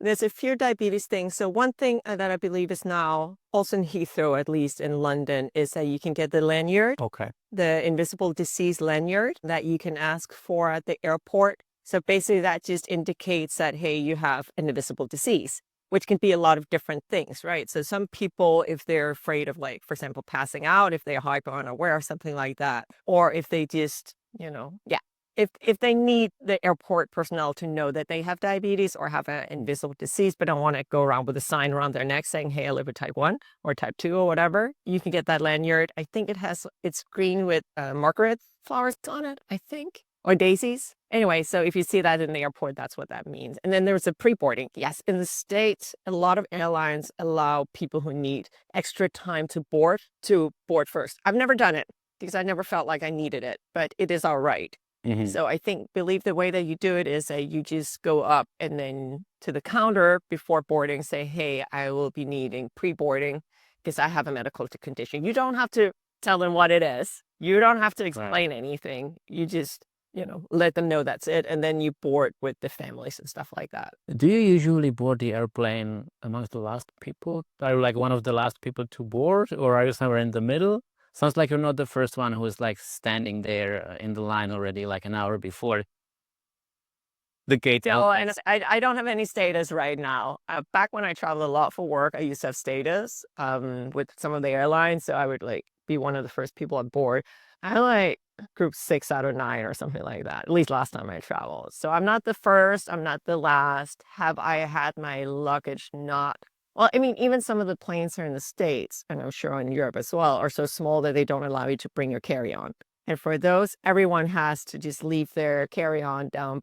There's a few diabetes things. So one thing that I believe is now also in Heathrow, at least in London, is that you can get the lanyard, Okay. the invisible disease lanyard that you can ask for at the airport. So basically that just indicates that, hey, you have an invisible disease, which can be a lot of different things, right? So some people, if they're afraid of, like, for example, passing out, if they're hyper unaware or something like that, or if they just, yeah, if they need the airport personnel to know that they have diabetes or have an invisible disease, but don't want to go around with a sign around their neck saying, hey, I live with type 1 or type 2 or whatever, you can get that lanyard. I think it's green with margaret flowers on it, I think, or daisies. Anyway, so if you see that in the airport, that's what that means. And then there's a pre-boarding. Yes, in the States, a lot of airlines allow people who need extra time to board first. I've never done it because I never felt like I needed it, but it is all right. So I believe the way that you do it is that you just go up and then to the counter before boarding, say, hey, I will be needing pre-boarding because I have a medical condition. You don't have to tell them what it is. You don't have to explain anything. You just, let them know that's it. And then you board with the families and stuff like that. Do you usually board the airplane amongst the last people? Are you like one of the last people to board, or are you somewhere in the middle? Sounds like you're not the first one who is like standing there in the line already like an hour before the gate So, and opens. I don't have any status right now. Back when I traveled a lot for work, I used to have status with some of the airlines. So I would be one of the first people on board. I group 6 out of 9 or something like that, at least last time I traveled. So I'm not the first, I'm not the last. Have I had my luggage not? Well, I mean, even some of the planes here in the States, and I'm sure in Europe as well, are so small that they don't allow you to bring your carry-on. And for those, everyone has to just leave their carry-on down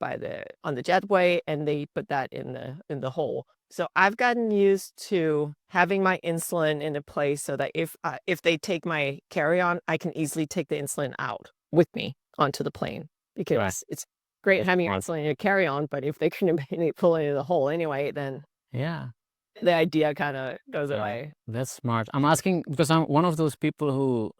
on the jetway, and they put that in the hole. So I've gotten used to having my insulin in a place so that if they take my carry-on, I can easily take the insulin out with me onto the plane, because it's great having your insulin in your carry-on, but if they can pull it in the hole anyway, then Yeah, the idea kind of goes away. that's smart. I'm asking because I'm one of those people who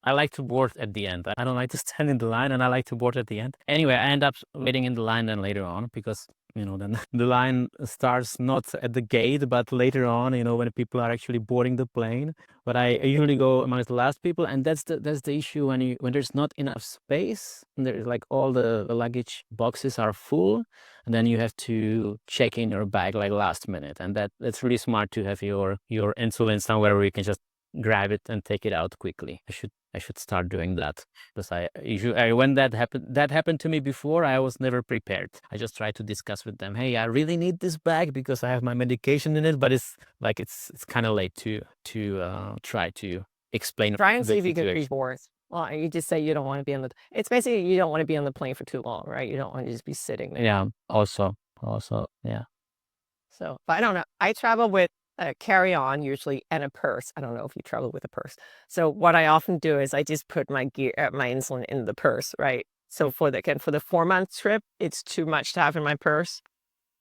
I like to board at the end. I don't like to stand in the line, and I like to board at the end. Anyway, I end up waiting in the line then later on because, then the line starts not at the gate, but later on, when people are actually boarding the plane. But I usually go amongst the last people, and that's the issue when there's not enough space, and there's like all the luggage boxes are full, and then you have to check in your bag like last minute, and that's really smart to have your insulin somewhere where you can just grab it and take it out quickly. I should start doing that because when that happened to me before, I was never prepared. I just tried to discuss with them, hey, I really need this bag because I have my medication in it, but it's kind of late to try to explain Try and the see if you can situation. pre-board. Well, you just say you don't want to be it's basically you don't want to be on the plane for too long, right? You don't want to just be sitting there. Yeah. Also, yeah. So, but I don't know. I travel with a carry-on usually and a purse. I don't know if you travel with a purse. So what I often do is I just put my insulin in the purse, right? So for the 4-month trip, it's too much to have in my purse.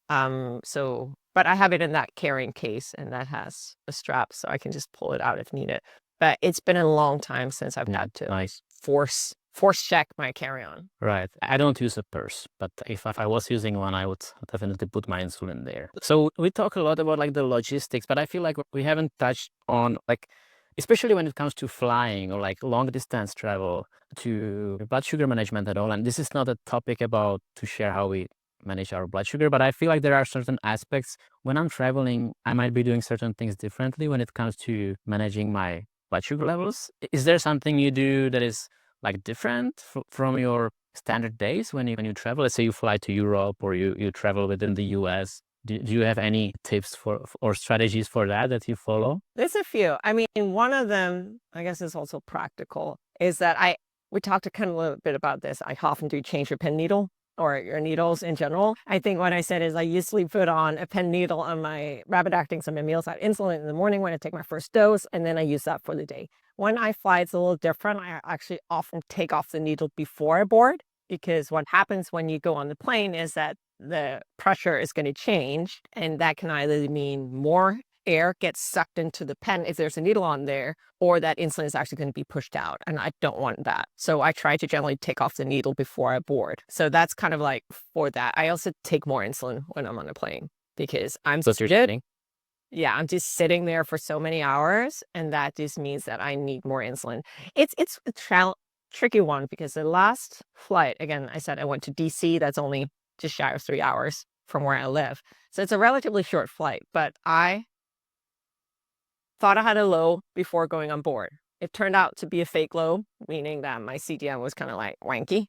But I have it in that carrying case, and that has a strap, so I can just pull it out if needed. But it's been a long time since I've had to force check my carry-on. Right. I don't use a purse, but if I was using one, I would definitely put my insulin there. So we talk a lot about like the logistics, but I feel like we haven't touched on especially when it comes to flying or like long distance travel, to blood sugar management at all. And this is not a topic about to share how we manage our blood sugar, but I feel like there are certain aspects when I'm traveling, I might be doing certain things differently when it comes to managing my blood sugar levels. Is there something you do that is like different from your standard days when you travel? Let's say you fly to Europe or you travel within the US. Do you have any tips for or strategies for that you follow? There's a few. I mean, one of them, I guess, is also practical, is that we talked a kind of a little bit about this. I often do change your pen needle or your needles in general. I think what I said is I usually put on a pen needle on my rapid acting, so my meals at insulin in the morning when I take my first dose, and then I use that for the day. When I fly, it's a little different. I actually often take off the needle before I board, because what happens when you go on the plane is that the pressure is going to change, and that can either mean more air gets sucked into the pen if there's a needle on there, or that insulin is actually going to be pushed out. And I don't want that. So I try to generally take off the needle before I board. So that's kind of like for that. I also take more insulin when I'm on a plane because I'm So you're sitting. yeah, I'm just sitting there for so many hours, and that just means that I need more insulin. It's a tricky one because the last flight, again, I said I went to DC. That's only just shy of 3 hours from where I live. So it's a relatively short flight, but I thought I had a low before going on board. It turned out to be a fake low, meaning that my CGM was kind of like wonky.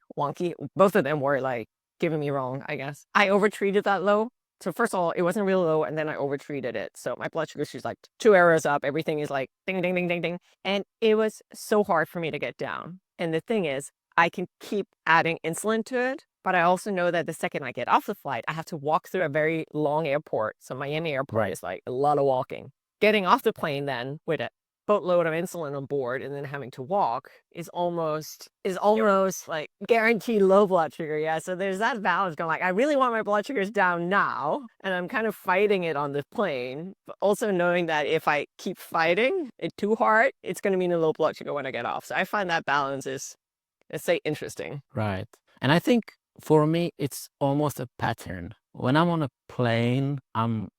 Both of them were like giving me wrong, I guess. I overtreated that low. So first of all, it wasn't real low, and then I overtreated it. So my blood sugar is like 2 arrows up. Everything is like ding, ding, ding, ding, ding. And it was so hard for me to get down. And the thing is, I can keep adding insulin to it, but I also know that the second I get off the flight, I have to walk through a very long airport. So Miami airport Right. is like a lot of walking. Getting off the plane then with a boatload of insulin on board and then having to walk is almost like guaranteed low blood sugar. Yeah. So there's that balance going like, I really want my blood sugars down now. And I'm kind of fighting it on the plane, but also knowing that if I keep fighting it too hard, it's going to mean a low blood sugar when I get off. So I find that balance is, let's say, interesting. Right. And I think for me, it's almost a pattern. When I'm on a plane, I'm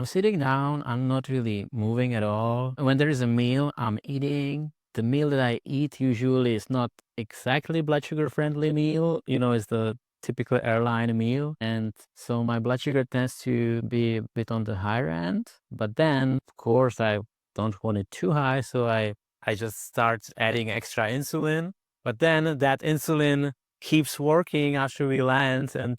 sitting down, I'm not really moving at all. When there is a meal, I'm eating. The meal that I eat usually is not exactly blood sugar friendly meal, it's the typical airline meal. And so my blood sugar tends to be a bit on the higher end. But then, of course, I don't want it too high. So I just start adding extra insulin. But then that insulin keeps working after we land, and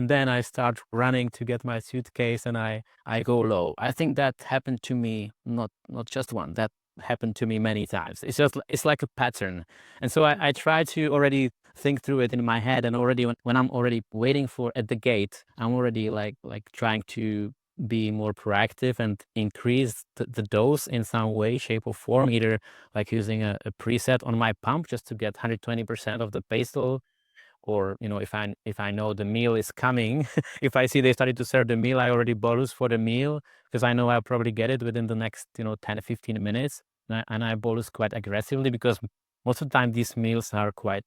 then I start running to get my suitcase, and I go low. I think that happened to me not just one. That happened to me many times. It's like a pattern, and so I try to already think through it in my head, and already when I'm already waiting for at the gate, I'm already like trying to be more proactive and increase the dose in some way, shape, or form, either like using a preset on my pump just to get 120% of the basal, or if I know the meal is coming, if I see they started to serve the meal, I already bolus for the meal because I know I'll probably get it within the next 10 to 15 minutes, and I bolus quite aggressively because most of the time these meals are quite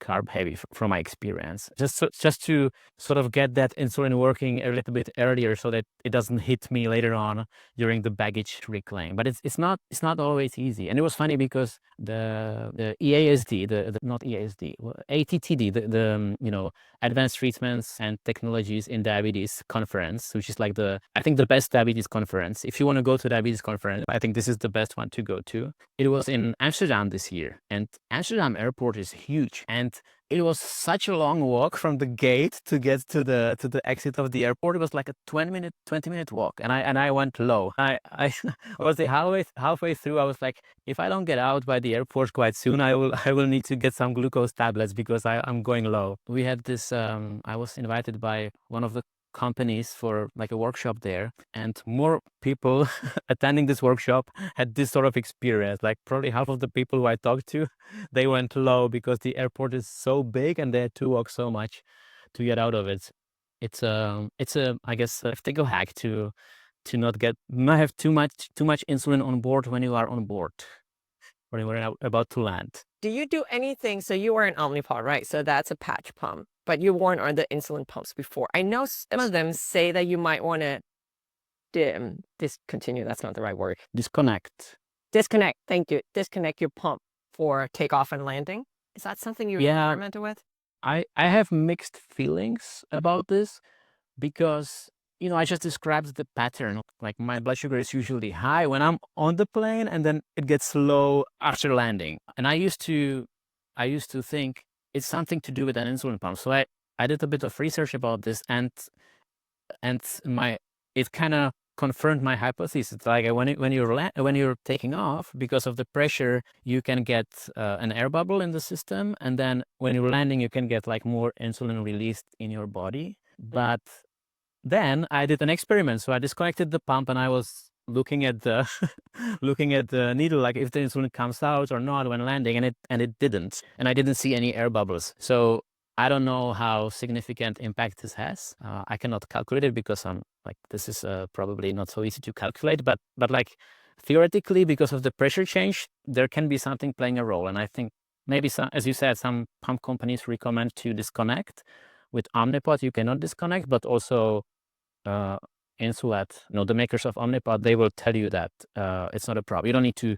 carb heavy from my experience, just to sort of get that insulin working a little bit earlier so that it doesn't hit me later on during the baggage reclaim. But it's not always easy. And it was funny because the EASD, the not EASD, ATTD, the Advanced Treatments and Technologies in Diabetes conference, which is like I think the best diabetes conference. If you want to go to diabetes conference, I think this is the best one to go to. It was in Amsterdam this year, and Amsterdam airport is huge, and it was such a long walk from the gate to get to the exit of the airport. It was like a 20-minute walk, and I went low. I was halfway through. I was like, if I don't get out by the airport quite soon, I will need to get some glucose tablets because I'm going low. We had this. I was invited by one of the companies for like a workshop there, and more people attending this workshop had this sort of experience. Like probably half of the people who I talked to, they went low because the airport is so big and they had to walk so much to get out of it. It's a I guess a practical hack to not have too much insulin on board when you are on board, when you are about to land. Do you do anything? So you were an Omnipod, right? So that's a patch pump, but you weren't on the insulin pumps before. I know some of them say that you might want to discontinue. That's not the right word. Disconnect. Disconnect. Thank you. Disconnect your pump for takeoff and landing. Is that something you experimented with? I have mixed feelings about this because I just described the pattern. Like my blood sugar is usually high when I'm on the plane, and then it gets low after landing. And I used to think it's something to do with an insulin pump. So I did a bit of research about this, and my it kind of confirmed my hypothesis. It's like when you're taking off, because of the pressure, you can get an air bubble in the system, and then when you're landing, you can get like more insulin released in your body. But then I did an experiment. So I disconnected the pump, and I was looking at the looking at the needle, like if the insulin comes out or not when landing, and it didn't, and I didn't see any air bubbles. So I don't know how significant impact this has. I cannot calculate it because I'm like, this is probably not so easy to calculate, but like theoretically, because of the pressure change, there can be something playing a role. And I think maybe some, as you said, some pump companies recommend to disconnect. With Omnipod, you cannot disconnect, but also Insulet, the makers of Omnipod, they will tell you that it's not a problem. You don't need to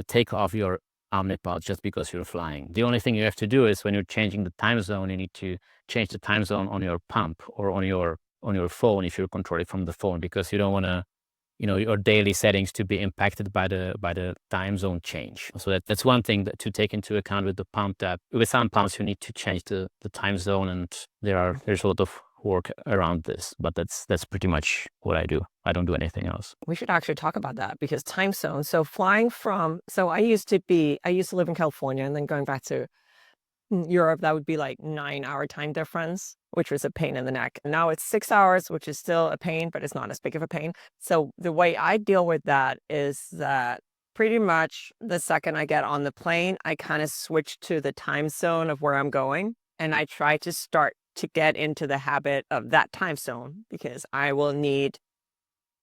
take off your Omnipod just because you're flying. The only thing you have to do is when you're changing the time zone, you need to change the time zone on your pump or on your phone if you're controlling from the phone, because you don't want to, your daily settings to be impacted by the time zone change. So that's one thing to take into account with the pump, that with some pumps you need to change the time zone, and there's a lot of work around this, but that's pretty much what I do. I don't do anything else. We should actually talk about that, because time zone. So I used to live in California, and then going back to Europe, that would be like 9-hour time difference, which was a pain in the neck. Now it's 6 hours, which is still a pain, but it's not as big of a pain. So the way I deal with that is that pretty much the second I get on the plane, I kind of switch to the time zone of where I'm going, and I try to start to get into the habit of that time zone, because I will need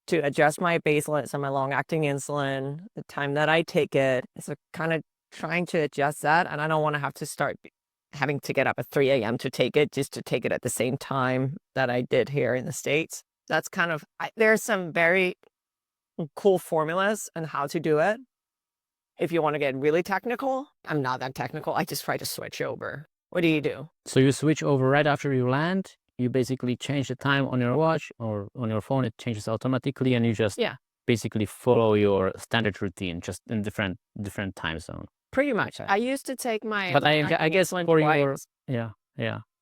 to adjust my basal and my long-acting insulin, the time that I take it. So kind of trying to adjust that, and I don't want to have to start having to get up at 3 a.m. to take it, just to take it at the same time that I did here in the States. That's kind of, there's some very cool formulas on how to do it. If you want to get really technical, I'm not that technical. I just try to switch over. What do you do? So you switch over right after you land. You basically change the time on your watch or on your phone. It changes automatically, and you just basically follow your standard routine, just in different time zone. Pretty much. I used to take my, but I guess for your,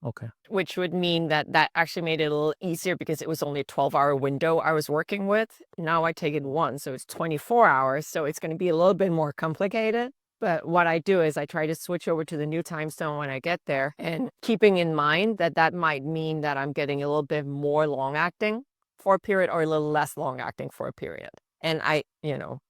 okay. Which would mean that actually made it a little easier, because it was only a 12-hour window I was working with. Now I take it once, so it's 24 hours. So it's going to be a little bit more complicated. But what I do is I try to switch over to the new time zone when I get there, and keeping in mind that might mean that I'm getting a little bit more long-acting for a period, or a little less long-acting for a period. And I,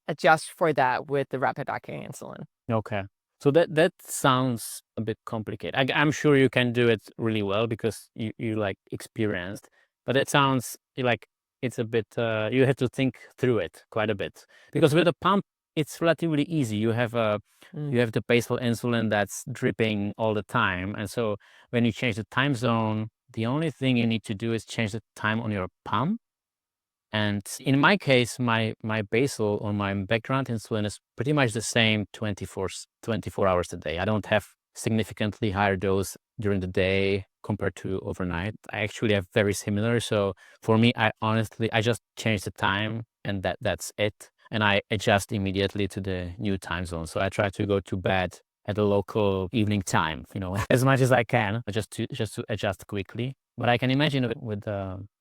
adjust for that with the rapid-acting insulin. Okay. So that sounds a bit complicated. I'm sure you can do it really well because you like experienced, but it sounds like it's a bit, you have to think through it quite a bit, because with a pump, it's relatively easy. You have the basal insulin that's dripping all the time. And so when you change the time zone, the only thing you need to do is change the time on your pump. And in my case, my basal or my background insulin is pretty much the same 24 hours a day. I don't have significantly higher dose during the day compared to overnight. I actually have very similar. So for me, I just change the time, and that's it. And I adjust immediately to the new time zone. So I try to go to bed at a local evening time, as much as I can, just to adjust quickly. But I can imagine with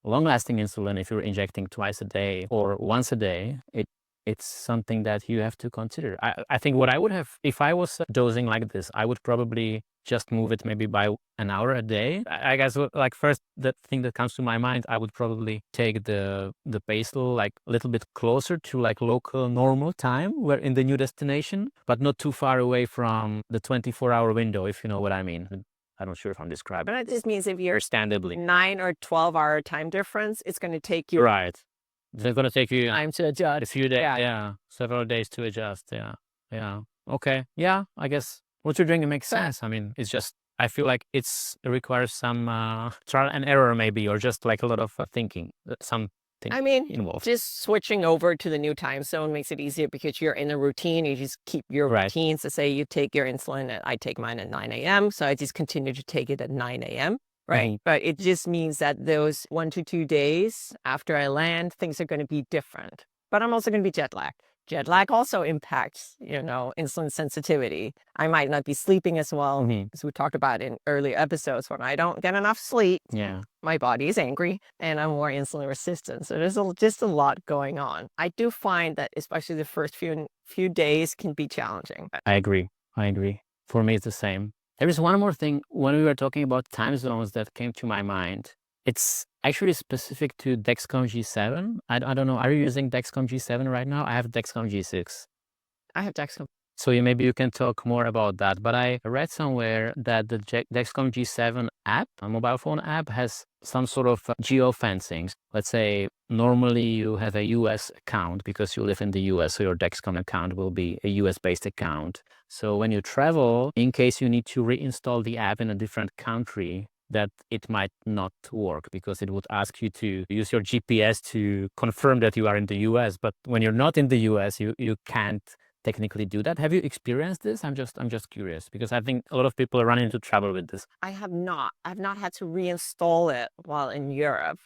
long-lasting insulin, if you're injecting twice a day or once a day, it's something that you have to consider. I think what I would have, if I was dosing like this, I would probably just move it maybe by an hour a day. I guess like first, the thing that comes to my mind, I would probably take the basal like a little bit closer to like local normal time, where in the new destination, but not too far away from the 24-hour window, if you know what I mean. I'm not sure if I'm describing. But that just means if you're understandably 9 or 12-hour time difference, it's going to take you right. It's going to take you time to adjust. a few days. Yeah, several days to adjust. Yeah. Okay. Yeah, I guess what you're doing, it makes sense. I mean, it's just, I feel like it requires some trial and error maybe, or just like a lot of thinking, something involved. Just switching over to the new time zone makes it easier, because you're in a routine. You just keep your routines. To say you take your insulin, and I take mine at 9 a.m. So I just continue to take it at 9 a.m. Right. But it just means that those 1 to 2 days after I land, things are going to be different. But I'm also going to be jet lagged. Jet lag also impacts, insulin sensitivity. I might not be sleeping as well, as we talked about in earlier episodes. When I don't get enough sleep, Yeah, my body is angry and I'm more insulin resistant. So there's just a lot going on. I do find that especially the first few days can be challenging. I agree. I agree. For me, it's the same. There is one more thing when we were talking about time zones that came to my mind. It's actually specific to Dexcom G7. I don't know. Are you using Dexcom G7 right now? I have Dexcom G6. I have Dexcom. So maybe you can talk more about that. But I read somewhere that the Dexcom G7 app, a mobile phone app, has some sort of geofencing. Let's say normally you have a US account because you live in the US, so your Dexcom account will be a US-based account. So when you travel, in case you need to reinstall the app in a different country, that it might not work because it would ask you to use your GPS to confirm that you are in the US. But when you're not in the US, you can't technically do that. Have you experienced this? I'm just curious because I think a lot of people run into trouble with this. I have not. I've not had to reinstall it while in Europe.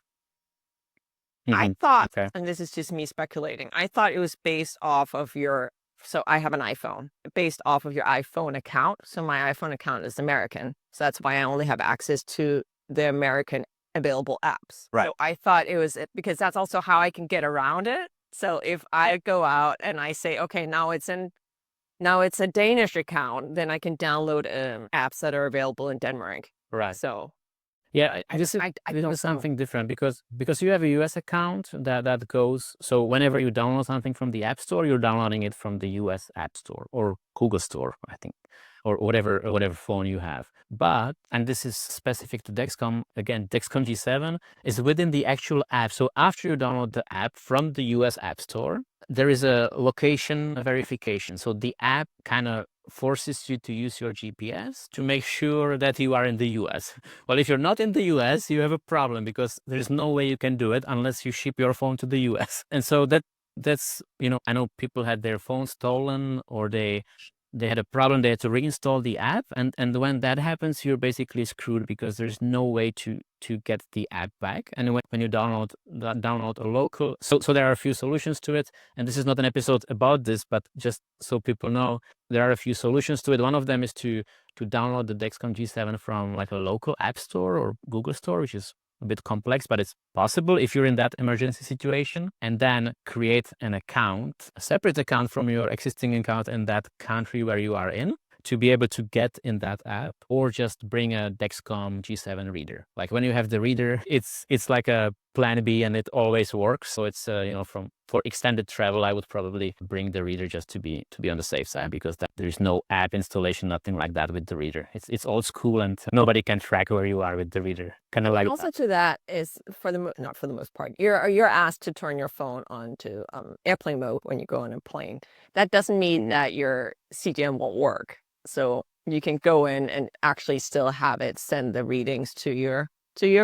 I thought, Okay. and this is just me speculating, I thought it was based off of so I have an iPhone, based off of your iPhone account. So my iPhone account is American. So that's why I only have access to the American available apps. Right. So I thought it was because that's also how I can get around it. So if I go out and I say, okay, now it's a Danish account, then I can download apps that are available in Denmark. Right. So Yeah, this is something different because you have a US account that goes. So whenever you download something from the App Store, you're downloading it from the US App Store or Google Store, I think, or whatever phone you have. But and this is specific to Dexcom. Again, Dexcom G7 is within the actual app. So after you download the app from the US App Store, there is a location verification. So the app kind of forces you to use your GPS to make sure that you are in the US. Well, if you're not in the US, you have a problem because there's no way you can do it unless you ship your phone to the US. And so that's, I know people had their phone stolen or they had a problem. They had to reinstall the app. And when that happens, you're basically screwed because there's no way to get the app back. And when you download a local, so there are a few solutions to it. And this is not an episode about this, but just so people know, there are a few solutions to it. One of them is to download the Dexcom G7 from like a local app store or Google store, which is a bit complex, but it's possible if you're in that emergency situation, and then create an account, a separate account from your existing account in that country where you are in, to be able to get in that app, or just bring a Dexcom G7 reader. Like when you have the reader, it's like a plan B and it always works. So it's for extended travel, I would probably bring the reader just to be on the safe side, because there's no app installation, nothing like that with the reader. It's old school and nobody can track where you are with the reader. Kind of like also to that is not for the most part, you're asked to turn your phone on to airplane mode when you go on a plane. That doesn't mean that your CGM won't work. So you can go in and actually still have it send the readings to your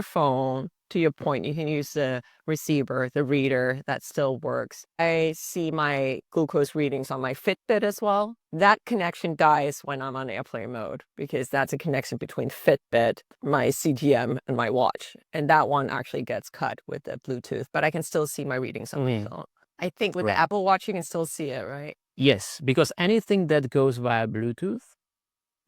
phone. To your point, you can use the receiver, the reader, that still works. I see my glucose readings on my Fitbit as well. That connection dies when I'm on airplane mode because that's a connection between Fitbit, my CGM, and my watch. And that one actually gets cut with the Bluetooth, but I can still see my readings on my phone. I think with the Apple Watch, you can still see it, right? Yes, because anything that goes via Bluetooth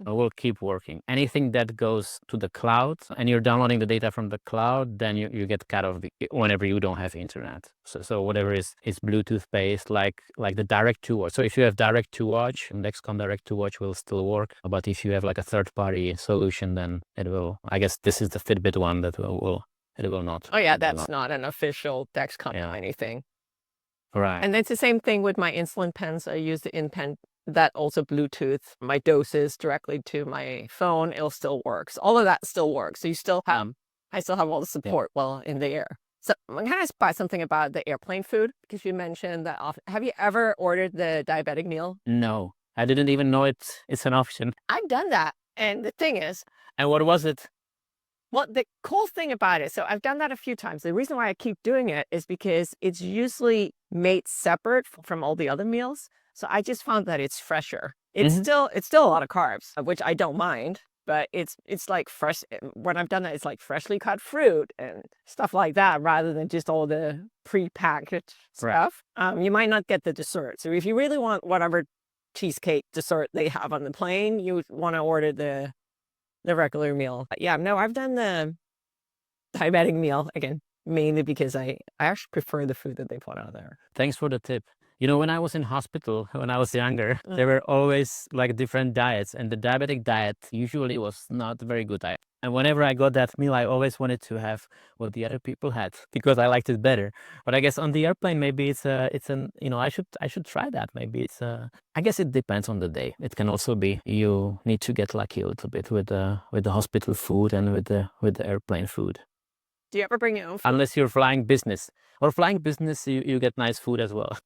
will keep working. Anything that goes to the cloud and you're downloading the data from the cloud, then you get cut off whenever you don't have internet. So whatever is Bluetooth based, like the Direct to Watch. So if you have Direct to Watch, Dexcom Direct to Watch will still work. But if you have like a third party solution, then it will. I guess this is the Fitbit one that it will not. Oh yeah, that's not an official Dexcom or anything. Right. And it's the same thing with my insulin pens. I use the InPen that also Bluetooth my doses directly to my phone. It'll still work. So all of that still works. So you still have, I still have all the support while in the air. So I'm going to ask something about the airplane food, because you mentioned that often. Have you ever ordered the diabetic meal? No, I didn't even know it's an option. I've done that. And the thing is. And what was it? Well, the cool thing about it, so I've done that a few times. The reason why I keep doing it is because it's usually made separate from all the other meals. So I just found that it's fresher. It's still a lot of carbs, which I don't mind. but it's like fresh. When I've done that, it's like freshly cut fruit and stuff like that, rather than just all the prepackaged Right. stuff. You might not get the dessert. So if you really want whatever cheesecake dessert they have on the plane, you want to order the regular meal. But yeah, no, I've done the diabetic meal again, mainly because I actually prefer the food that they put out there. Thanks for the tip. You know, when I was in hospital, when I was younger, Mm. there were always like different diets, and the diabetic diet usually was not a very good diet. And whenever I got that meal, I always wanted to have what the other people had because I liked it better. But I guess on the airplane, maybe I should try that. Maybe I guess it depends on the day. It can also be you need to get lucky a little bit with the hospital food and with the airplane food. Do you ever bring your own food? Unless you're flying business. Or flying business, you get nice food as well.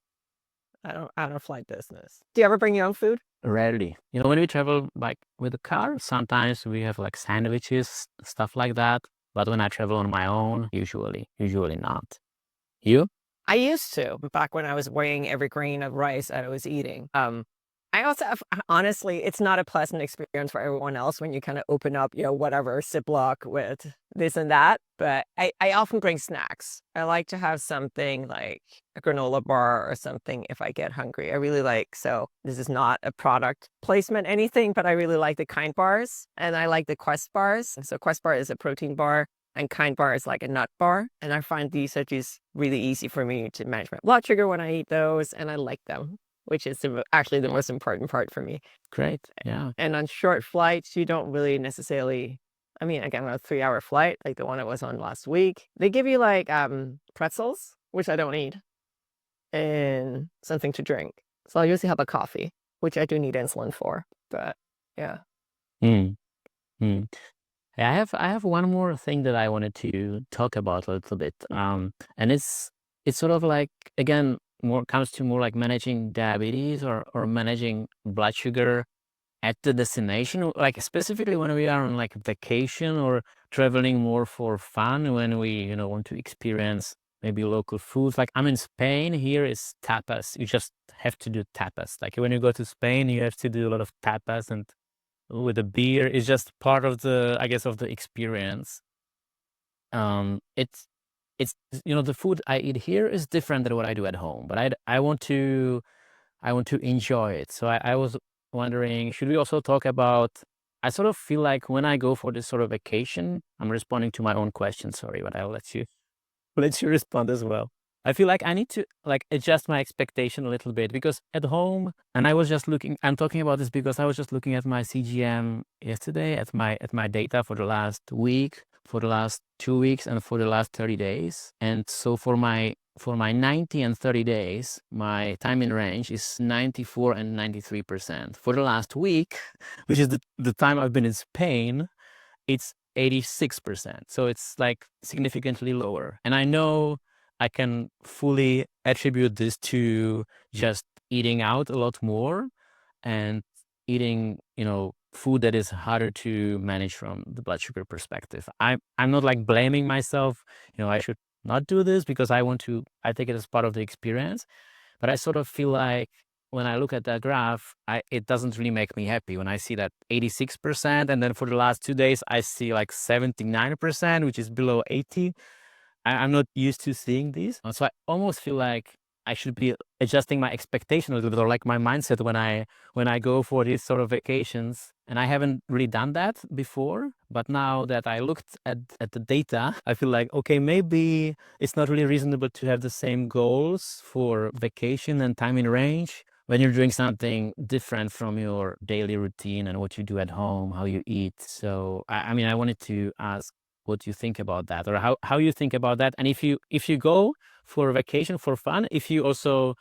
I don't fly business. Do you ever bring your own food? Rarely. You know, when we travel like with a car, sometimes we have like sandwiches, stuff like that. But when I travel on my own, usually not. You? I used to back when I was weighing every grain of rice that I was eating. I also have, honestly, it's not a pleasant experience for everyone else when you kind of open up, whatever Ziploc with this and that. But I often bring snacks. I like to have something like a granola bar or something if I get hungry. I really like, so this is not a product placement, anything, but I really like the Kind bars and I like the Quest bars. So Quest bar is a protein bar and Kind bar is like a nut bar. And I find these are just really easy for me to manage my blood sugar when I eat those, and I like them, which is actually the most important part for me. Great. Yeah. And on short flights, you don't really necessarily, I mean, again, on a 3-hour flight, like the one I was on last week, they give you like pretzels, which I don't need, and something to drink. So I'll usually have a coffee, which I do need insulin for. But yeah. Mm, mm. Yeah, I have one more thing that I wanted to talk about a little bit. And it's sort of like, again, more comes to more like managing diabetes or managing blood sugar at the destination, like specifically when we are on like vacation or traveling more for fun, when we, want to experience maybe local foods. Like I'm in Spain, here is tapas. You just have to do tapas. Like when you go to Spain, you have to do a lot of tapas, and with a beer is just part of the, I guess, of the experience. It's the food I eat here is different than what I do at home, but I want to enjoy it. So I was wondering, should we also talk about, I sort of feel like when I go for this sort of vacation, I'm responding to my own question, sorry, but I'll let you respond as well. I feel like I need to like adjust my expectation a little bit, because at home, and I'm talking about this because I was just looking at my CGM yesterday, at my data for the last week, for the last 2 weeks, and for the last 30 days. And so for my 90 and 30 days, my time in range is 94 and 93%. For the last week, which is the time I've been in Spain, it's 86%. So it's like significantly lower. And I know I can fully attribute this to just eating out a lot more and eating, food that is harder to manage from the blood sugar perspective. I'm not like blaming myself, I should not do this because I take it as part of the experience. But I sort of feel like when I look at that graph, it doesn't really make me happy when I see that 86%. And then for the last 2 days, I see like 79%, which is below 80. I'm not used to seeing these. So I almost feel like I should be adjusting my expectation a little bit, or like my mindset when I go for these sort of vacations. And I haven't really done that before. But now that I looked at the data, I feel like, okay, maybe it's not really reasonable to have the same goals for vacation and time in range when you're doing something different from your daily routine and what you do at home, how you eat. So, I mean, I wanted to ask what you think about that, or how you think about that. And if you go for a vacation for fun, if you also,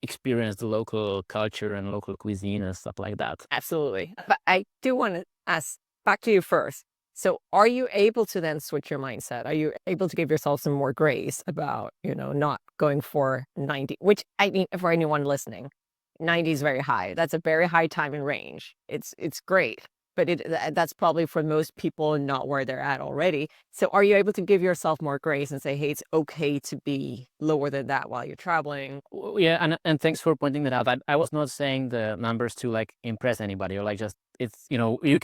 experience the local culture and local cuisine and stuff like that. Absolutely. But I do want to ask back to you first. So are you able to then switch your mindset? Are you able to give yourself some more grace about, not going for 90, which I mean, for anyone listening, 90 is very high. That's a very high time in range. It's great. but that's probably for most people not where they're at already. So are you able to give yourself more grace and say, hey, it's okay to be lower than that while you're traveling? Yeah, and thanks for pointing that out. I was not saying the numbers to like impress anybody or like just it's you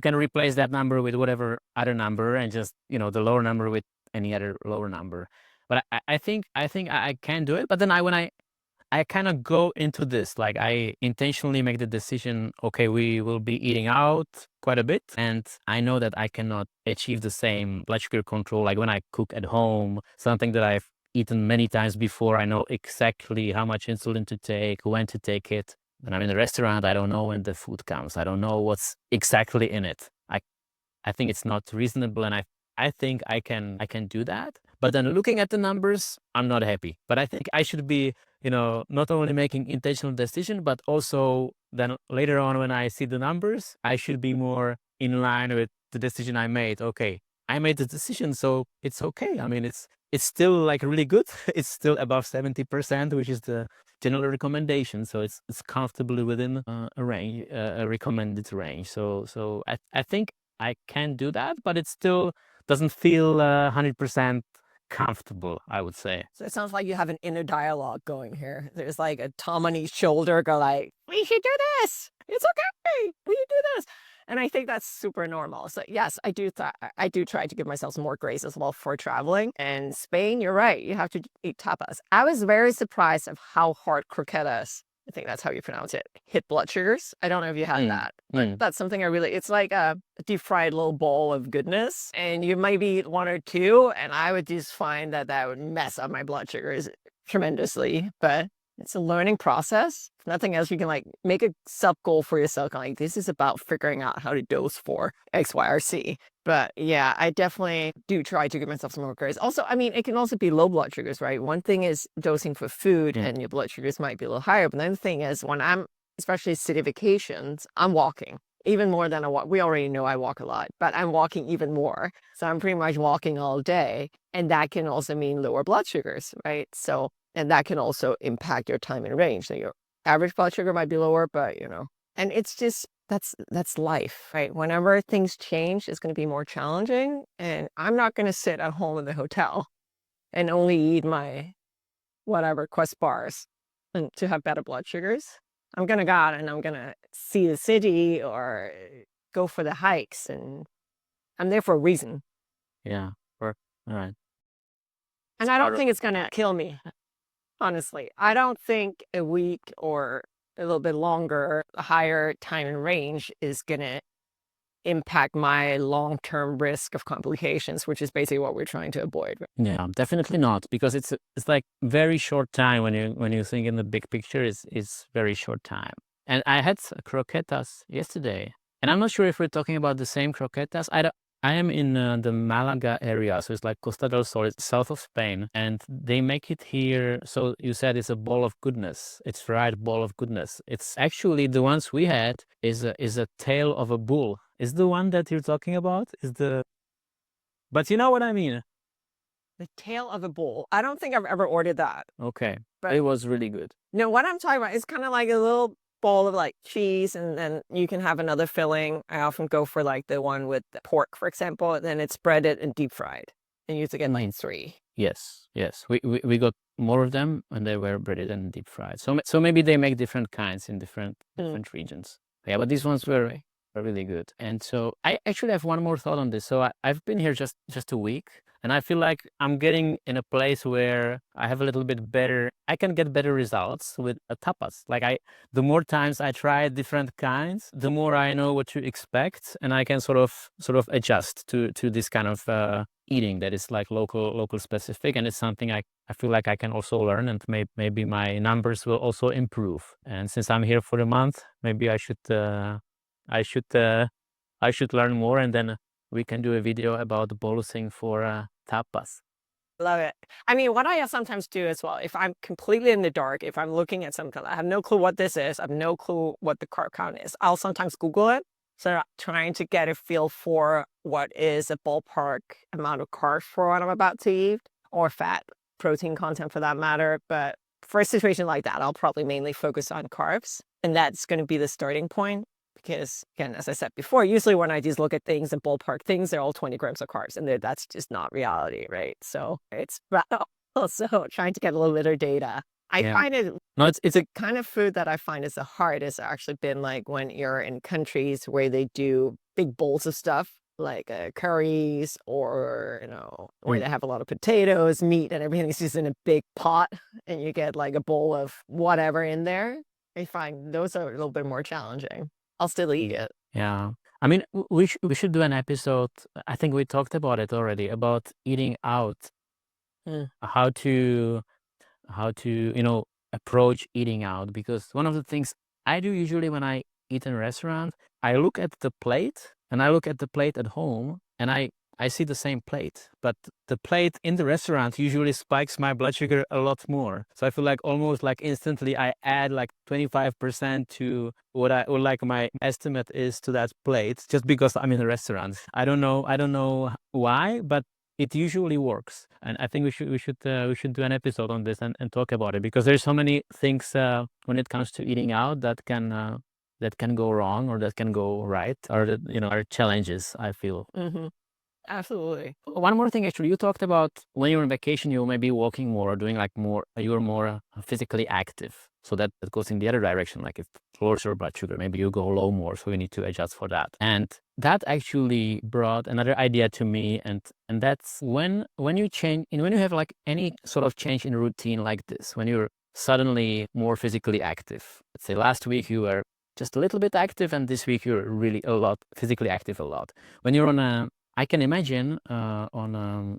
can replace that number with whatever other number and just the lower number with any other lower number. But I think I can do it. But then when I kind of go into this, like I intentionally make the decision, okay, we will be eating out quite a bit. And I know that I cannot achieve the same blood sugar control. Like when I cook at home, something that I've eaten many times before, I know exactly how much insulin to take, when to take it. When I'm in a restaurant, I don't know when the food comes. I don't know what's exactly in it. I think it's not reasonable, and I think I can do that. But then looking at the numbers, I'm not happy. But I think I should be, not only making intentional decision, but also then later on when I see the numbers, I should be more in line with the decision I made. Okay, I made the decision, so it's okay. I mean, it's still like really good. It's still above 70%, which is the general recommendation. So it's comfortably within a range, a recommended range. So I think I can do that, but it still doesn't feel 100% comfortable, I would say. So it sounds like you have an inner dialogue going here. There's like a Tom on each shoulder go like, we should do this. It's okay. We should do this. And I think that's super normal. So yes, I do try to give myself some more grace as well for traveling. And Spain, you're right. You have to eat tapas. I was very surprised of how hard croquetas, I think that's how you pronounce it, hit blood sugars. I don't know if you had Mm, that, but mm. that's something it's like a deep fried little bowl of goodness. And you might eat one or two, and I would just find that would mess up my blood sugars tremendously. But it's a learning process. If nothing else, you can like make a sub goal for yourself. Like this is about figuring out how to dose for X, Y, or Z. But yeah, I definitely do try to give myself some more grace. Also, I mean, it can also be low blood sugars, right? One thing is dosing for food Yeah. and your blood sugars might be a little higher. But another thing is when especially city vacations, I'm walking even more than I walk. We already know I walk a lot, but I'm walking even more. So I'm pretty much walking all day. And that can also mean lower blood sugars, right? So, and that can also impact your time in range. So your average blood sugar might be lower, but and it's just, that's life, right? Whenever things change, it's going to be more challenging. And I'm not going to sit at home in the hotel and only eat my whatever Quest bars and to have better blood sugars. I'm going to go out and I'm going to see the city or go for the hikes. And I'm there for a reason. Yeah. All right. And I don't think it's going to kill me, honestly. I don't think a week or a little bit longer, a higher time in range is going to impact my long-term risk of complications, which is basically what we're trying to avoid. Yeah, definitely not, because it's like very short time when you think in the big picture. Is very short time. And I had croquetas yesterday, and I'm not sure if we're talking about the same croquetas. I am in the Malaga area, so it's like Costa del Sol, it's south of Spain, and they make it here. So you said it's a ball of goodness. It's fried ball of goodness. It's actually the ones we had is a tail of a bull. Is the one that you're talking about? But you know what I mean? The tail of a bull. I don't think I've ever ordered that. Okay. But It was really good. no, what I'm talking about is kind of like a little bowl of like cheese, and then you can have another filling. I often go for like the one with the pork, for example, and then it's breaded and deep fried. And you to get like three. Yes, yes. We got more of them, and they were breaded and deep fried. So maybe they make different kinds in different regions. Yeah, but these ones were really good. And so I actually have one more thought on this. So I've been here just a week, and I feel like I'm getting in a place where I have a little bit better. I can get better results with tapas. Like the more times I try different kinds, the more I know what to expect, and I can sort of adjust to this kind of eating that is like local specific. And it's something I feel like I can also learn, and maybe my numbers will also improve. And since I'm here for a month, maybe I should I should learn more, and then we can do a video about bolusing for tapas. Love it. I mean, what I sometimes do as well, if I'm completely in the dark, if I'm looking at something, I have no clue what this is, I have no clue what the carb count is, I'll sometimes Google it. So trying to get a feel for what is a ballpark amount of carbs for what I'm about to eat, or fat, protein content for that matter. But for a situation like that, I'll probably mainly focus on carbs. And that's going to be the starting point, because, again, as I said before, usually when I just look at things and ballpark things, they're all 20 grams of carbs, and that's just not reality, right? So it's also trying to get a little bit of data. I Yeah. find it No, it's the kind of food that I find is the hardest actually been like when you're in countries where they do big bowls of stuff like curries, or where mm, they have a lot of potatoes, meat, and everything's just in a big pot, and you get like a bowl of whatever in there. I find those are a little bit more challenging. I'll still eat it. yeah. I mean, we should do an episode. I think we talked about it already about eating out, Mm. how to approach eating out, because one of the things I do usually when I eat in a restaurant, I look at the plate and I look at the plate at home, and I see the same plate, but the plate in the restaurant usually spikes my blood sugar a lot more. So I feel like almost like instantly I add like 25% to what like my estimate is to that plate, just because I'm in a restaurant. I don't know why, but it usually works. And I think we should do an episode on this and talk about it, because there's so many things when it comes to eating out that can go wrong or that can go right, or that, are challenges, I feel. Hmm. Absolutely. One more thing, actually, you talked about when you're on vacation, you may be walking more, doing like more, you're more physically active. So that goes in the other direction. Like it lowers your blood sugar, maybe you go low more, so you need to adjust for that. And that actually brought another idea to me, and that's when you change, and when you have like any sort of change in routine like this, when you're suddenly more physically active. Let's say last week you were just a little bit active, and this week you're really a lot physically active a lot. When you're on a I can imagine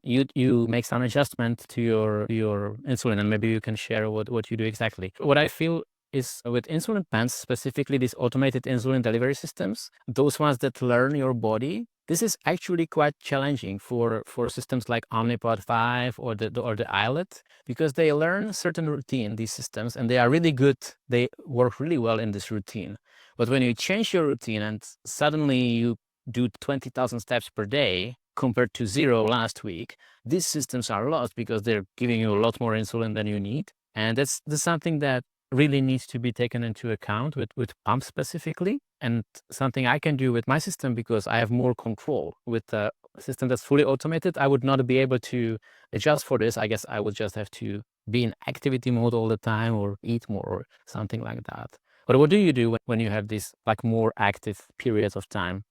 you make some adjustment to your insulin, and maybe you can share what you do exactly. What I feel is with insulin pens, specifically these automated insulin delivery systems, those ones that learn your body. This is actually quite challenging for systems like Omnipod 5 or the iLet, because they learn certain routine, these systems, and they are really good. They work really well in this routine. But when you change your routine and suddenly you do 20,000 steps per day compared to 0 last week, these systems are lost because they're giving you a lot more insulin than you need. And that's something that really needs to be taken into account with pumps specifically, and something I can do with my system, because I have more control. With a system that's fully automated, I would not be able to adjust for this. I guess I would just have to be in activity mode all the time, or eat more, or something like that. But what do you do when you have these like more active periods of time?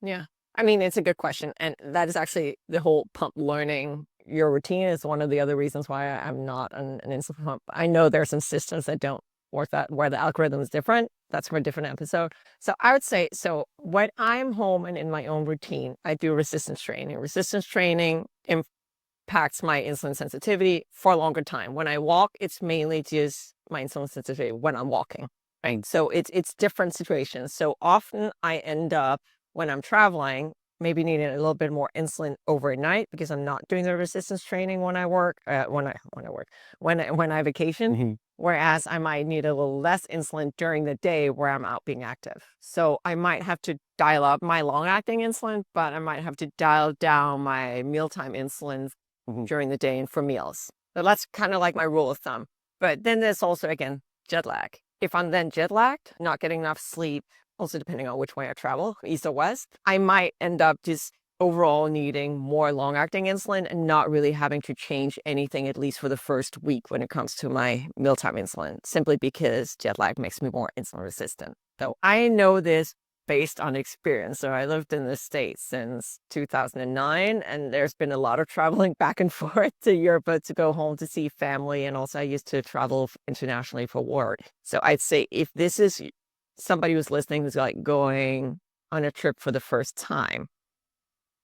Yeah. I mean, it's a good question. And that is actually the whole pump learning your routine is one of the other reasons why I'm not an insulin pump. I know there are some systems that don't work that where the algorithm is different. That's for a different episode. So I would say, so when I'm home and in my own routine, I do resistance training. Resistance training impacts my insulin sensitivity for a longer time. When I walk, it's mainly just my insulin sensitivity when I'm walking. Right. So it's different situations. So often I end up when I'm traveling, maybe needing a little bit more insulin overnight because I'm not doing the resistance training when I work, when I vacation. Mhm. Whereas I might need a little less insulin during the day where I'm out being active. So I might have to dial up my long-acting insulin, but I might have to dial down my mealtime insulin Mhm. during the day and for meals. So that's kind of like my rule of thumb. But then there's also, again, jet lag. If I'm then jet lagged, not getting enough sleep, also depending on which way I travel, east or west, I might end up just overall needing more long-acting insulin and not really having to change anything, at least for the first week when it comes to my mealtime insulin, simply because jet lag makes me more insulin resistant. So I know this based on experience. So I lived in the States since 2009, and there's been a lot of traveling back and forth to Europe to go home to see family. And also I used to travel internationally for work. So I'd say if this is somebody who's listening who's like going on a trip for the first time,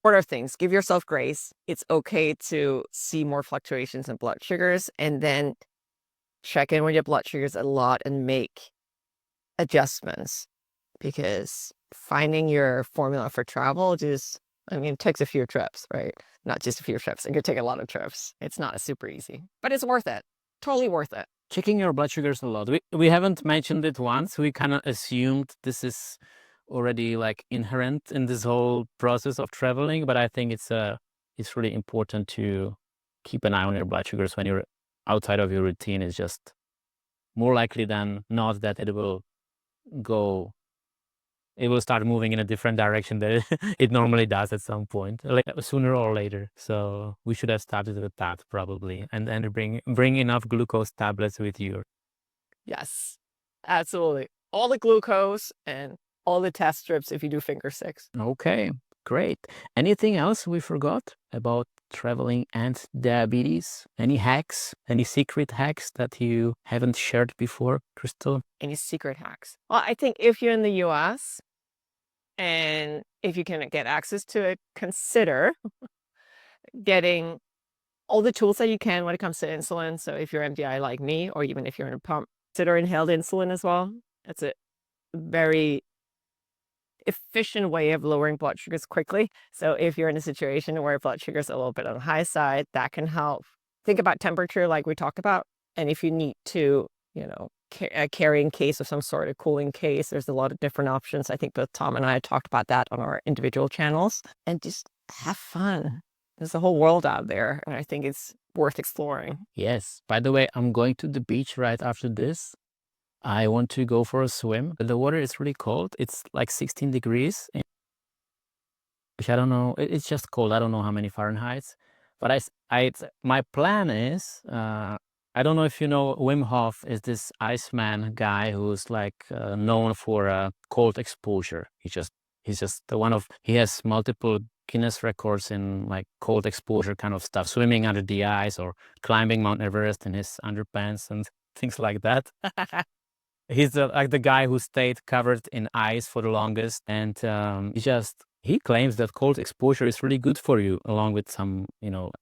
what are things? Give yourself grace. It's okay to see more fluctuations in blood sugars, and then check in with your blood sugars a lot and make adjustments, because finding your formula for travel just, I mean, it takes a few trips, right? Not just a few trips. It could take a lot of trips. It's not super easy, but it's worth it. Totally worth it. Checking your blood sugars a lot. We haven't mentioned it once. We kind of assumed this is already like inherent in this whole process of traveling, but I think it's really important to keep an eye on your blood sugars when you're outside of your routine. It's just more likely than not that it will go it will start moving in a different direction that it normally does at some point, like sooner or later. So we should have started with that probably, and then bring enough glucose tablets with you. Yes, absolutely. All the glucose and all the test strips if you do finger six. Okay, great. Anything else we forgot about traveling and diabetes? Any hacks? Any secret hacks that you haven't shared before, Crystal? Any secret hacks? Well, I think if you're in the US and if you can get access to it, consider getting all the tools that you can when it comes to insulin. So if you're MDI like me, or even if you're in a pump, consider inhaled insulin as well. It's a very efficient way of lowering blood sugars quickly. So if you're in a situation where blood sugar is a little bit on the high side, that can help. Think about temperature like we talked about. And if you need to, a carrying case of some sort, a cooling case, there's a lot of different options. I think both Tom and I talked about that on our individual channels. And just have fun. There's a whole world out there, and I think it's worth exploring. Yes. By the way, I'm going to the beach right after this. I want to go for a swim. The water is really cold. It's like 16 degrees, which I don't know. It's just cold. I don't know how many Fahrenheit. But my plan is, I don't know if you know, Wim Hof is this Iceman guy who's like known for cold exposure. He's just he has multiple Guinness records in like cold exposure kind of stuff, swimming under the ice or climbing Mount Everest in his underpants and things like that. He's like the guy who stayed covered in ice for the longest, and he claims that cold exposure is really good for you, along with some,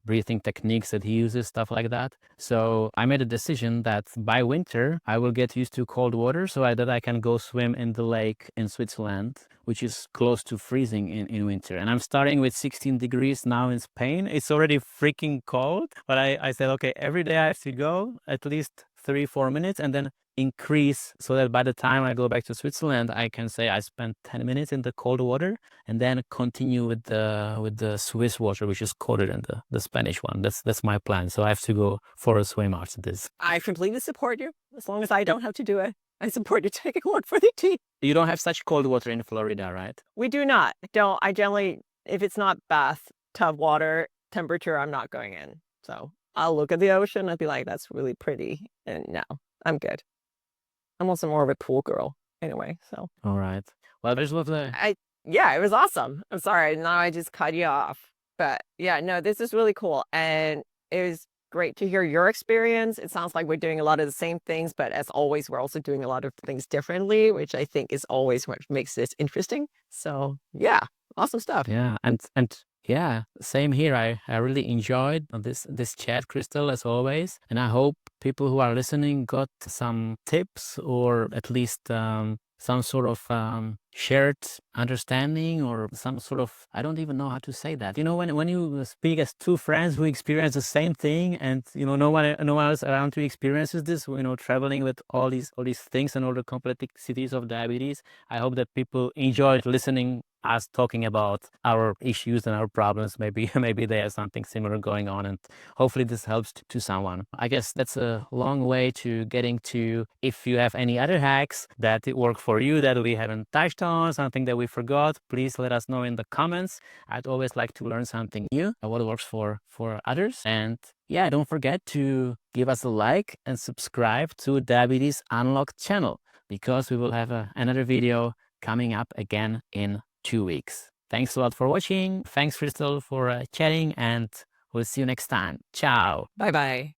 breathing techniques that he uses, stuff like that. So I made a decision that by winter, I will get used to cold water so that I can go swim in the lake in Switzerland, which is close to freezing in winter. And I'm starting with 16 degrees now in Spain. It's already freaking cold, but I said, okay, every day I have to go at least 3-4 minutes and then increase so that by the time I go back to Switzerland, I can say I spent 10 minutes in the cold water and then continue with the Swiss water, which is colder than the Spanish one. That's my plan. So I have to go for a swim after this. I completely support you. As long as I don't have to do it, I support you taking one for the team. You don't have such cold water in Florida, right? We do not. I generally, if it's not bathtub water temperature, I'm not going in. So I'll look at the ocean and be like, that's really pretty. And no, I'm good. I'm also more of a pool girl anyway, so. All right. Well, there's lovely. Yeah, it was awesome. I'm sorry. Now I just cut you off. But yeah, no, this is really cool. And it was great to hear your experience. It sounds like we're doing a lot of the same things, but as always, we're also doing a lot of things differently, which I think is always what makes this interesting. So yeah, awesome stuff. Yeah, and yeah, same here. I really enjoyed this chat, Crystal, as always. And I hope people who are listening got some tips or at least some sort of shared understanding or some sort of, I don't even know how to say that. When you speak as two friends who experience the same thing and, no one else around you experiences this, traveling with all these things and all the complexities of diabetes, I hope that people enjoyed listening us talking about our issues and our problems. Maybe they have something similar going on, and hopefully this helps to someone. I guess that's a long way to getting to, if you have any other hacks that work for you that we haven't touched on, something that we forgot, please let us know in the comments. I'd always like to learn something new, what works for others. And yeah, don't forget to give us a like and subscribe to Diabetes Unlocked channel, because we will have another video coming up again in 2 weeks. Thanks a lot for watching. Thanks, Crystal, for chatting, and we'll see you next time. Ciao. Bye-bye.